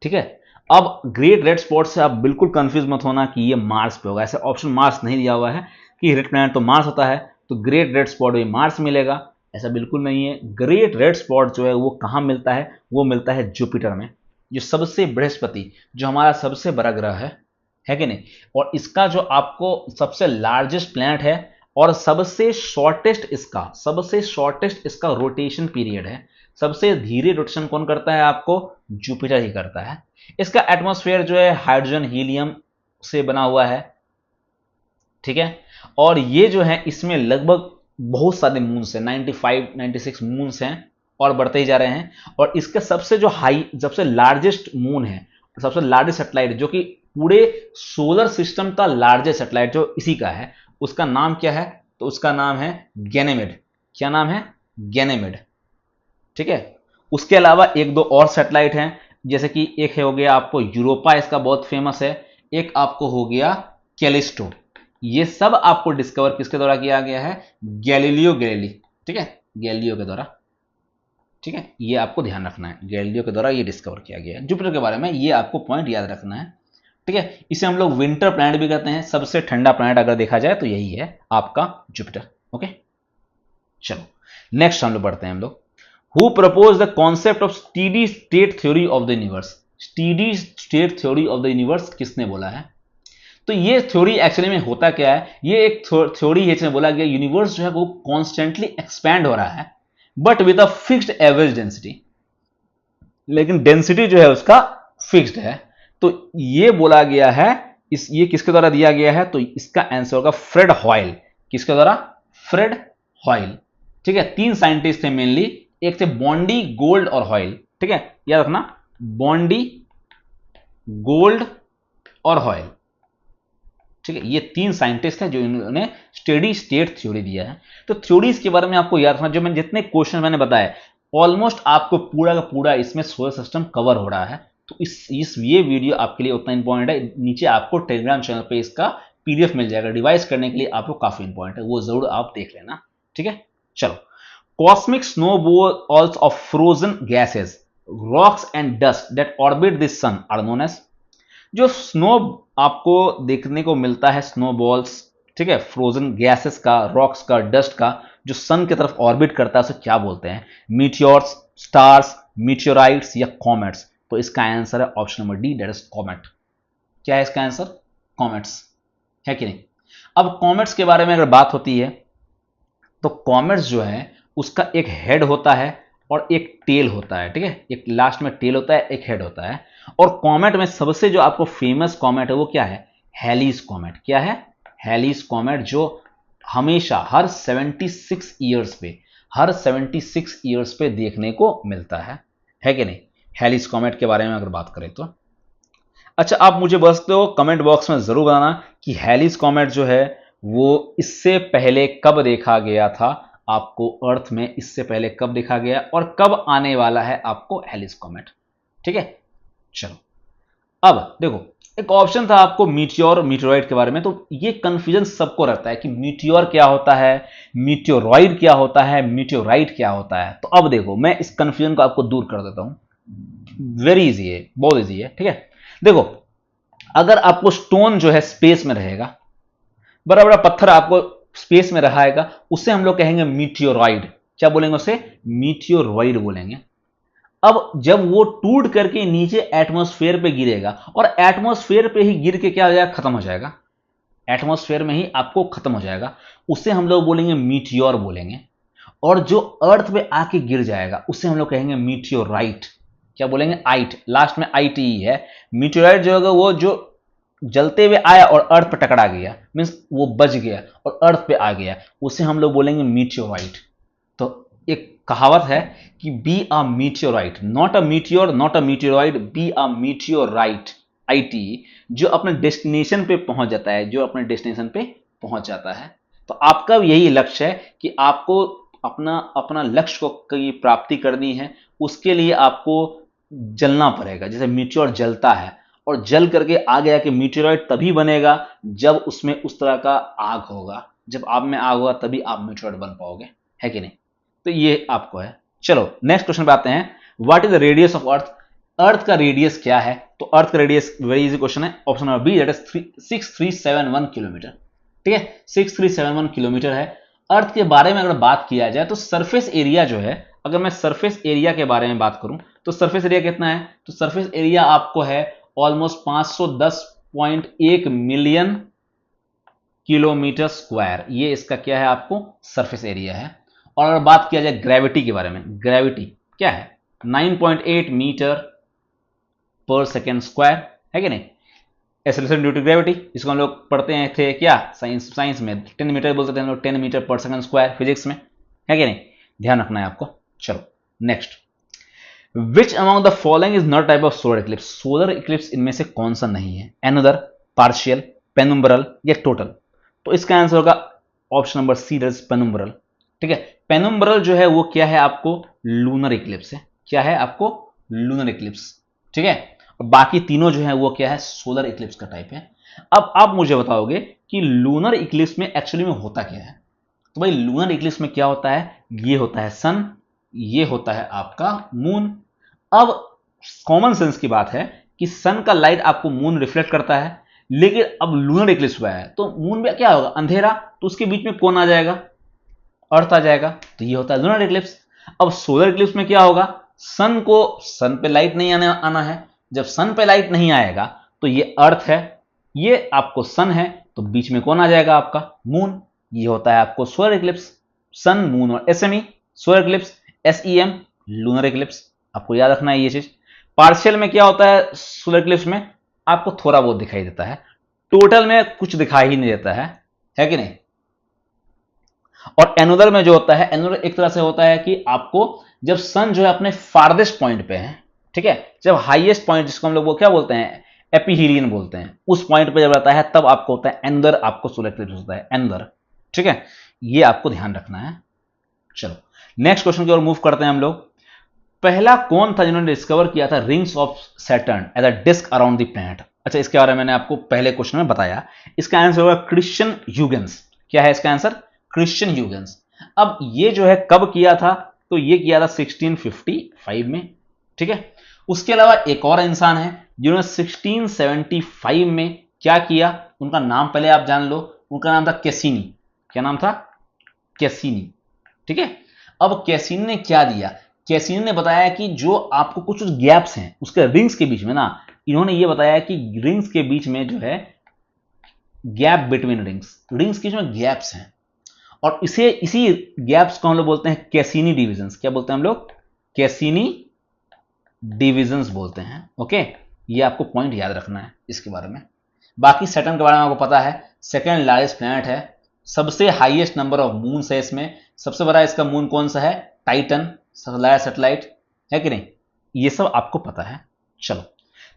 ठीक है। अब ग्रेट रेड स्पॉट से आप बिल्कुल कंफ्यूज मत होना कि ये मार्स पे होगा, ऐसे ऑप्शन मार्स नहीं दिया हुआ है कि रेड प्लैनेट तो मार्स होता है तो ग्रेट रेड स्पॉट भी मार्स मिलेगा, ऐसा बिल्कुल नहीं है। ग्रेट रेड स्पॉट जो है वो कहां मिलता है, वो मिलता है जुपिटर में, जो सबसे बृहस्पति, जो हमारा सबसे बड़ा ग्रह है कि नहीं। और इसका जो आपको सबसे लार्जेस्ट प्लैनेट है और सबसे शॉर्टेस्ट इसका रोटेशन पीरियड है। सबसे धीरे रोटेशन कौन करता है, आपको जुपिटर ही करता है। इसका एटमॉस्फेयर जो है हाइड्रोजन हीलियम से बना हुआ है, ठीक है। और ये जो है इसमें लगभग बहुत सारे मून्स हैं, 96 मून्स हैं और बढ़ते ही जा रहे हैं। और इसके सबसे लार्जेस्ट मून है, सबसे लार्जेस्ट सैटेलाइट, जो कि पूरे सोलर सिस्टम का लार्जेस्ट सैटेलाइट जो इसी का है, उसका नाम क्या है, तो उसका नाम है गैनेमेड। क्या नाम है? गैनेमेड। ठीक है। उसके अलावा एक दो और सैटेलाइट हैं, जैसे कि एक है हो गया आपको यूरोपा, इसका बहुत फेमस है। एक आपको हो गया कैलिस्टो। ये सब आपको डिस्कवर किसके द्वारा किया गया है? Galileo Galilei. ठीक है, गैलीलियो के द्वारा। ठीक है, ये आपको ध्यान रखना है, गैलीलियो के द्वारा ये डिस्कवर किया गया है जुपिटर के बारे में, ये आपको पॉइंट याद रखना है। ठीक है, इसे हम लोग विंटर प्लैनेट भी कहते हैं। सबसे ठंडा प्लैनेट अगर देखा जाए तो यही है आपका जुपिटर। ओके, चलो नेक्स्ट हम लोग बढ़ते हैं। हम लोग who propose the concept of steady state theory of the universe. Steady state theory of the universe किसने बोला है? तो ये थ्योरी एक्चुअली में होता क्या है, ये एक थ्योरी है जिसमें बोला गया यूनिवर्स जो है वो कॉन्स्टेंटली एक्सपैंड हो रहा है but with a fixed average density, लेकिन डेंसिटी जो है उसका फिक्स्ड है। तो ये बोला गया है, ये किसके द्वारा दिया गया है? तो इसका आंसर होगा फ्रेड हॉयल। किसके द्वारा? Fred Hoyle. ठीक है, तीन साइंटिस्ट थे मेनली, एक थे बॉन्डी, गोल्ड और हॉयल। ठीक है, याद रखना, बॉन्डी, गोल्ड और हॉयल। ठीक है, ये तीन साइंटिस्ट हैं जो इन्होंने स्टेडी स्टेट थ्योरी दिया है। तो थ्योरीज के बारे में आपको याद रखना, जो मैं जितने क्वेश्चन मैंने बताए ऑलमोस्ट आपको पूरा का पूरा इसमें सोलर सिस्टम कवर हो रहा है। तो ये वीडियो आपके लिए उतना इंपॉर्टेंट है। नीचे आपको टेलीग्राम चैनल पे इसका पीडीएफ मिल जाएगा, डिवाइस करने के लिए आपको काफी इंपॉर्टेंट है, वो जरूर आप देख लेना। ठीक है, चलो। Cosmic snowballs of frozen gases, rocks and dust that orbit the sun are known as। जो स्नो आपको देखने को मिलता है, स्नोबॉल्स, ठीक है, फ्रोजन गैसेस का, रॉक्स का, डस्ट का, जो सन की तरफ ऑर्बिट करता है, उसे क्या बोलते हैं? मीटियोर्स, स्टार्स, मीटियोराइट्स या कॉमेट्स। तो इसका आंसर है option number D, that is comet. क्या है इसका आंसर? कॉमेट्स, है कि नहीं? अब कॉमेट्स के बारे में अगर बात होती है तो कॉमेट्स जो है उसका एक हेड होता है और एक टेल होता है। ठीक है, एक लास्ट में टेल होता है, एक हेड होता है। और कॉमेट में सबसे जो आपको फेमस कॉमेट है वो क्या है? हैलीज कॉमेट। क्या है? हैलीज कॉमेट, जो हमेशा हर 76 ईयर्स पे, हर 76 ईयर्स पे देखने को मिलता है कि नहीं? हैलीज कॉमेट के बारे में अगर बात करें तो अच्छा, आप मुझे बस तो कमेंट बॉक्स में जरूर बताना कि हैलीज कॉमेट जो है वो इससे पहले कब देखा गया था आपको अर्थ में, इससे पहले कब देखा गया और कब आने वाला है आपको हैलीज कॉमेट। ठीक है, चलो। अब देखो, एक ऑप्शन था आपको मीटियोर, मीटियोराइड के बारे में। तो ये कंफ्यूजन सबको रहता है कि मीटियोर क्या होता है, मीटियोरॉइड क्या होता है, मीटियोराइट क्या होता है। तो अब देखो, मैं इस कंफ्यूजन को आपको दूर कर देता हूं। वेरी इजी है, बहुत इजी है। ठीक है, देखो, अगर आपको स्टोन जो है स्पेस में रहेगा, बड़ा बड़ा पत्थर आपको स्पेस में रहाएगा, उसे हम लोग कहेंगे मीटियोरॉइड। क्या बोलेंगे उसे? मीटियोरॉइड बोलेंगे। अब जब वो टूट करके नीचे एटमॉस्फेयर पे गिरेगा, और एटमॉस्फेयर पे ही गिर के क्या हो जाएगा? खत्म हो जाएगा, एटमॉस्फेयर में ही आपको खत्म हो जाएगा, उसे हम लोग बोलेंगे मीटियोर बोलेंगे। और जो अर्थ पे आके गिर जाएगा उसे हम लोग कहेंगे मीटियोराइट। क्या बोलेंगे? आइट, लास्ट में आई टी है। मीटियोराइट जो होगा वो जो जलते हुए आया और अर्थ पे टकरा गया, मीन्स वो बच गया और अर्थ पे आ गया, उसे हम लोग बोलेंगे मीटियोराइट। तो एक कहावत है कि be a meteorite, not a meteor, not a meteorite, be a meteorite, IT, जो अपने डेस्टिनेशन पे पहुंच जाता है, जो अपने डेस्टिनेशन पे पहुंच जाता है। तो आपका यही लक्ष्य है कि आपको अपना अपना लक्ष्य को की प्राप्ति करनी है, उसके लिए आपको जलना पड़ेगा। जैसे मीटियोर जलता है और जल करके आगे आके मीटियोराइट तभी बनेगा जब उसमें उस तरह का आग होगा, जब आप में आग होगा तभी आप मीटियोराइट बन पाओगे, है कि नहीं? तो ये आपको है। चलो नेक्स्ट क्वेश्चन पे आते हैं। What is the radius of Earth? Earth का रेडियस क्या है? तो अर्थ का रेडियस वेरी इजी क्वेश्चन है, option number B, that is 6371 kilometre. ठीक है, 6371 किलोमीटर है। अर्थ के बारे में अगर बात किया जाए तो सरफेस एरिया जो है, अगर मैं सरफेस एरिया के बारे में बात करूं तो सरफेस एरिया कितना है? तो सरफेस एरिया आपको है ऑलमोस्ट 510.1 मिलियन किलोमीटर स्क्वायर। ये इसका क्या है? आपको सरफेस एरिया है। और अगर बात किया जाए ग्रेविटी के बारे में, ग्रेविटी क्या है? 9.8 मीटर पर सेकेंड स्क्वायर, है कि नहीं? एक्सेलरेशन ड्यू टू ग्रेविटी, इसको हम लोग पढ़ते हैं थे क्या साइंस में, 10 मीटर बोलते थे हम लोग, 10 मीटर पर सेकेंड स्क्वायर फिजिक्स में, है कि नहीं? ध्यान रखना है आपको। चलो next, which among the following is not type of solar Eclipse? Solar Eclipse इनमें से कौन सा नहीं है? एनुलर, पार्शियल, पेनुम्ब्रल या टोटल? तो इसका आंसर होगा option number C that is penumbral. ठीक है, पेनुम्ब्रल जो है वो क्या है आपको लूनर इक्लिप्स है। क्या है आपको लूनर इक्लिप्स। ठीक है, और बाकी तीनों जो है वो क्या है सोलर इक्लिप्स का टाइप है। अब आप मुझे बताओगे कि लूनर इक्लिप्स में एक्चुअली में होता क्या है। तो भाई लूनर इक्लिप्स में क्या होता है, ये होता है सन, ये होता है आपका मून। अब कॉमन सेंस की बात है कि सन का लाइट आपको मून रिफ्लेक्ट करता है, लेकिन अब लूनर इक्लिप्स हुआ है तो मून में क्या होगा अंधेरा, तो उसके बीच में कौन आ जाएगा, अर्थ आ जाएगा, तो ये होता है लूनर इक्लिप्स। अब सोलर इक्लिप्स में क्या होगा, सन पे लाइट नहीं आना है, जब सन पे लाइट नहीं आएगा तो ये अर्थ है, ये आपको सन है, तो बीच में कौन आ जाएगा आपका मून, ये होता है आपको सोलर इक्लिप्स। सन मून और SME solar Eclipse, SEM lunar Eclipse, आपको याद रखना है ये चीज। पार्शियल में क्या होता है सोलर इक्लिप्स में, आपको थोड़ा बहुत दिखाई देता है, टोटल में कुछ दिखाई ही नहीं देता है कि नहीं। और एनुलर में जो होता है, एनुलर एक तरह से होता है कि आपको जब सन जो है अपने फार्देस्ट पॉइंट पे है, ठीक है, जब हाईएस्ट पॉइंट जिसको हम लोग वो क्या बोलते हैं एपिहीलियन बोलते हैं, उस पॉइंट पे जब रहता है तब आपको होता है एनुलर, आपको सोलर इक्लिप्स होता है एनुलर। ठीक है, ये आपको ध्यान रखना है। चलो नेक्स्ट क्वेश्चन की ओर मूव करते हैं हम लोग। पहला कौन था जिन्होंने डिस्कवर किया था rings of Saturn as a disc around the planet. अच्छा, इसके बारे में मैंने आपको पहले क्वेश्चन में बताया, इसका आंसर होगा क्रिश्चियन ह्यूगेंस। क्या है इसका आंसर, क्रिश्चियन ह्यूगेंस। अब ये जो है कब किया था, तो ये किया था 1655 में। ठीक है, उसके अलावा एक और इंसान है जिन्होंने 1675 में क्या किया, उनका नाम पहले आप जान लो, उनका नाम था कैसिनी। क्या नाम था, कैसिनी। ठीक है, अब कैसिनी ने क्या दिया, कैसिनी ने बताया कि जो आपको कुछ गैप्स हैं उसके रिंग्स के बीच में ना, इन्होंने ये बताया कि रिंग्स के बीच में जो है गैप बिटवीन रिंग्स के बीच में गैप्स हैं, और इसी गैप्स को हम लोग बोलते हैं कैसिनी डिविजन्स। क्या बोलते हैं हम लोग, कैसिनी डिविजन्स बोलते हैं। ओके, ये आपको पॉइंट याद रखना है इसके बारे में। बाकी सैटर्न के बारे में आपको पता है, सेकंड लार्जेस्ट प्लैनेट है, सबसे हाईएस्ट नंबर ऑफ मून है इसमें, सबसे बड़ा इसका मून कौन सा है, टाइटन सैटेलाइट है कि नहीं, ये सब आपको पता है। चलो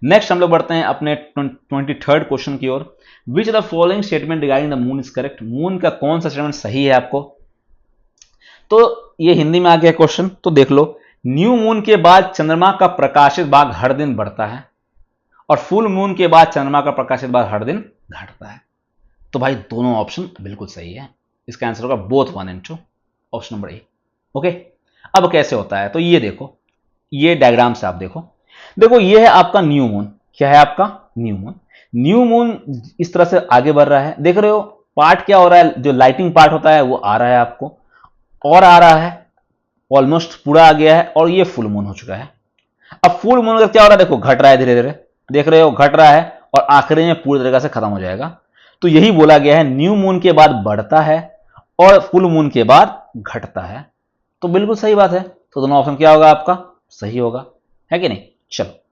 नेक्स्ट हम लोग बढ़ते हैं अपने 23rd क्वेश्चन की ओर। Which the following statement regarding the moon is correct. Moon का कौन सा स्टेटमेंट सही है आपको, तो ये हिंदी में आ गया क्वेश्चन, तो देख लो। न्यू मून के बाद चंद्रमा का प्रकाशित भाग हर दिन बढ़ता है, और फुल मून के बाद चंद्रमा का प्रकाशित भाग हर दिन घटता है। तो भाई दोनों ऑप्शन बिल्कुल सही है, इसका आंसर होगा both 1 and 2, option number A. Okay, अब कैसे होता है, तो ये देखो, ये डायग्राम से आप देखो ये है आपका न्यू मून। क्या है आपका न्यू मून, न्यू मून इस तरह से आगे बढ़ रहा है, देख रहे हो पार्ट क्या हो रहा है, जो लाइटिंग पार्ट होता है वो आ रहा है आपको, और आ रहा है, ऑलमोस्ट पूरा आ गया है, और ये फुल मून हो चुका है। अब फुल मून का क्या हो रहा है, देखो घट रहा है धीरे धीरे, देख रहे हो घट रहा है, और आखिरी में पूरी तरीके से खत्म हो जाएगा। तो यही बोला गया है, न्यू मून के बाद बढ़ता है और फुल मून के बाद घटता है। तो बिल्कुल सही बात है, तो दोनों ऑप्शन क्या होगा आपका सही होगा, है कि नहीं। चलो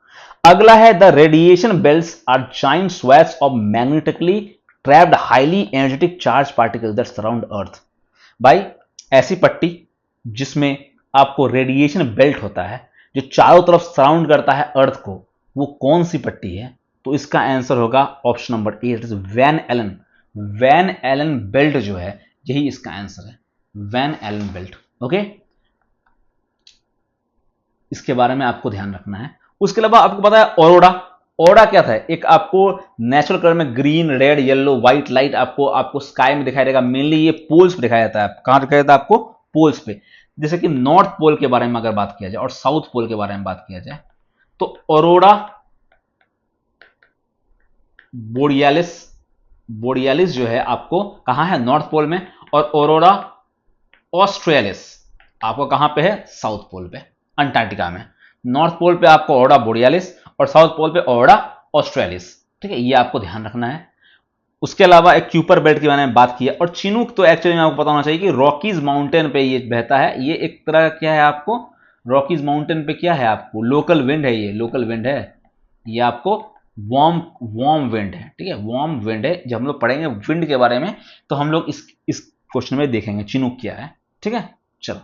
अगला है, the radiation belts are giant swaths of magnetically trapped highly energetic charge particles that surround Earth. भाई ऐसी पट्टी जिसमें आपको रेडिएशन बेल्ट होता है, जो चारों तरफ सराउंड करता है अर्थ को, वो कौन सी पट्टी है, तो इसका आंसर होगा option number A, it is Van Allen. Van Allen belt जो है यही इसका आंसर है, वैन एलन बेल्ट। ओके, इसके बारे में आपको ध्यान रखना है। उसके अलावा आपको पता है ऑरोरा, ऑरोरा क्या था, एक आपको नेचुरल कलर में green red yellow white light आपको स्काई में दिखाई देगा, मेनली ये पोल्स पे दिखाया जाता है। कहां दिखाया जाता है आपको, पोल्स पे। जैसे कि नॉर्थ पोल के बारे में अगर बात किया जाए और साउथ पोल के बारे में बात किया जाए, तो ऑरोरा बोरियालिस, बोरियालिस जो है आपको कहां है, नॉर्थ पोल में, और ऑरोरा ऑस्ट्रेलिस आपको कहां पे है, साउथ पोल पे, अंटार्कटिका में। नॉर्थ पोल पे आपको ऑरोरा बोरियालिस और साउथ पोल पे ऑरोरा ऑस्ट्रेलिस। ठीक है, ये आपको ध्यान रखना है। उसके अलावा एक क्यूपर बेल्ट के बारे में बात की है, और चिनूक तो एक्चुअली में आपको पता होना चाहिए कि रॉकीज माउंटेन पे ये बहता है। ये एक तरह का क्या है आपको, रॉकीज माउंटेन पे क्या है आपको, लोकल विंड है, ये लोकल विंड है, ये आपको वार्म विंड है। ठीक है, वार्म विंड है। जब हम लोग पढ़ेंगे विंड के बारे में तो हम लोग इस क्वेश्चन में देखेंगे चिनूक क्या है। ठीक है, चलो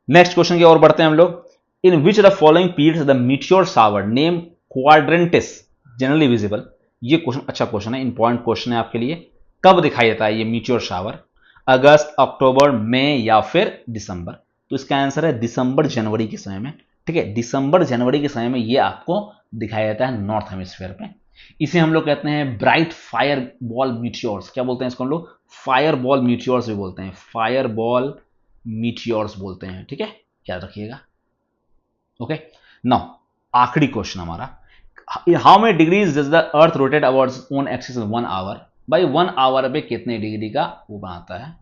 नेक्स्ट क्वेश्चन की ओर बढ़ते हैं हम लोग। In which the following periods the meteor shower name Quadrantids generally visible. ये क्वेश्चन अच्छा क्वेश्चन है, इंपॉर्टेंट क्वेश्चन है आपके लिए। कब दिखाई देता है ये मीटियोर शावर, अगस्त, अक्टूबर, मई या फिर दिसंबर। तो इसका आंसर है दिसंबर जनवरी के समय में। ठीक है, दिसंबर जनवरी के समय में ये आपको दिखाया जाता है नॉर्थ हेमिस्फीयर पे। इसे हम लोग कहते हैं ब्राइट फायर बॉल मीटियोर्स। क्या बोलते हैं इसको हम लोग? फायर बॉल मीटियोर्स भी बोलते हैं, फायर बॉल मीटियोर्स बोलते हैं। ठीक है, याद रखिएगा। ओके, नाउ आखिरी क्वेश्चन हमारा, how many degrees does the earth rotate about own axis in 1 hour. भाई 1 आवर पे कितने डिग्री का वो बनाता है?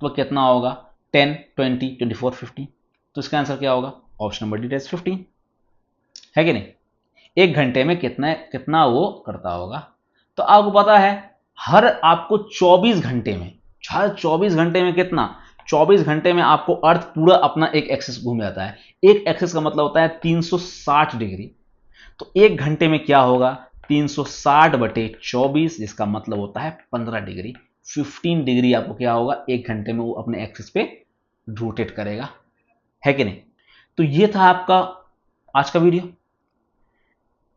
तो कितना होगा? 10, 20, 24, 15। तो इसका आंसर क्या होगा? ऑप्शन नंबर डी इज 15, है कि नहीं? एक घंटे में कितना कितना वो करता होगा? तो आपको पता है हर आपको 24 घंटे में, हर 24 घंटे में कितना, 24 घंटे में आपको अर्थ पूरा अपना एक एक्सिस घूम जाता है। एक एक्सिस का मतलब होता है 360 डिग्री। तो एक घंटे में क्या होगा? 360 बटे 24, जिसका मतलब होता है 15 डिग्री। 15 डिग्री आपको क्या होगा? एक घंटे में वो अपने एक्सिस पे रोटेट करेगा, है कि नहीं? तो ये था आपका आज का video.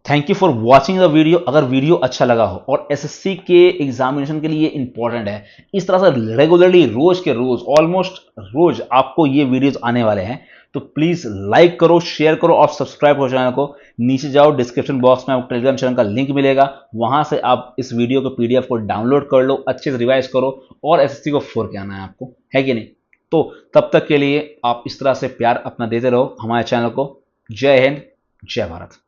Thank you for watching the video. अगर वीडियो अच्छा लगा हो और एसएससी के एग्जामिनेशन के लिए इंपॉर्टेंट है, इस तरह से रेगुलरली रोज के रोज, ऑलमोस्ट रोज आपको ये वीडियोस आने वाले हैं, तो प्लीज लाइक करो, शेयर करो और सब्सक्राइब करो चैनल को। नीचे जाओ, डिस्क्रिप्शन बॉक्स में आपको टेलीग्राम चैनल का लिंक मिलेगा, वहां से आप इस वीडियो को पीडीएफ को डाउनलोड कर लो, अच्छे से रिवाइज करो और एसएससी को 4 के आना है आपको, है कि नहीं? तो तब तक के लिए आप इस तरह से प्यार अपना देते रहो हमारे चैनल को। जय हिंद, जय भारत।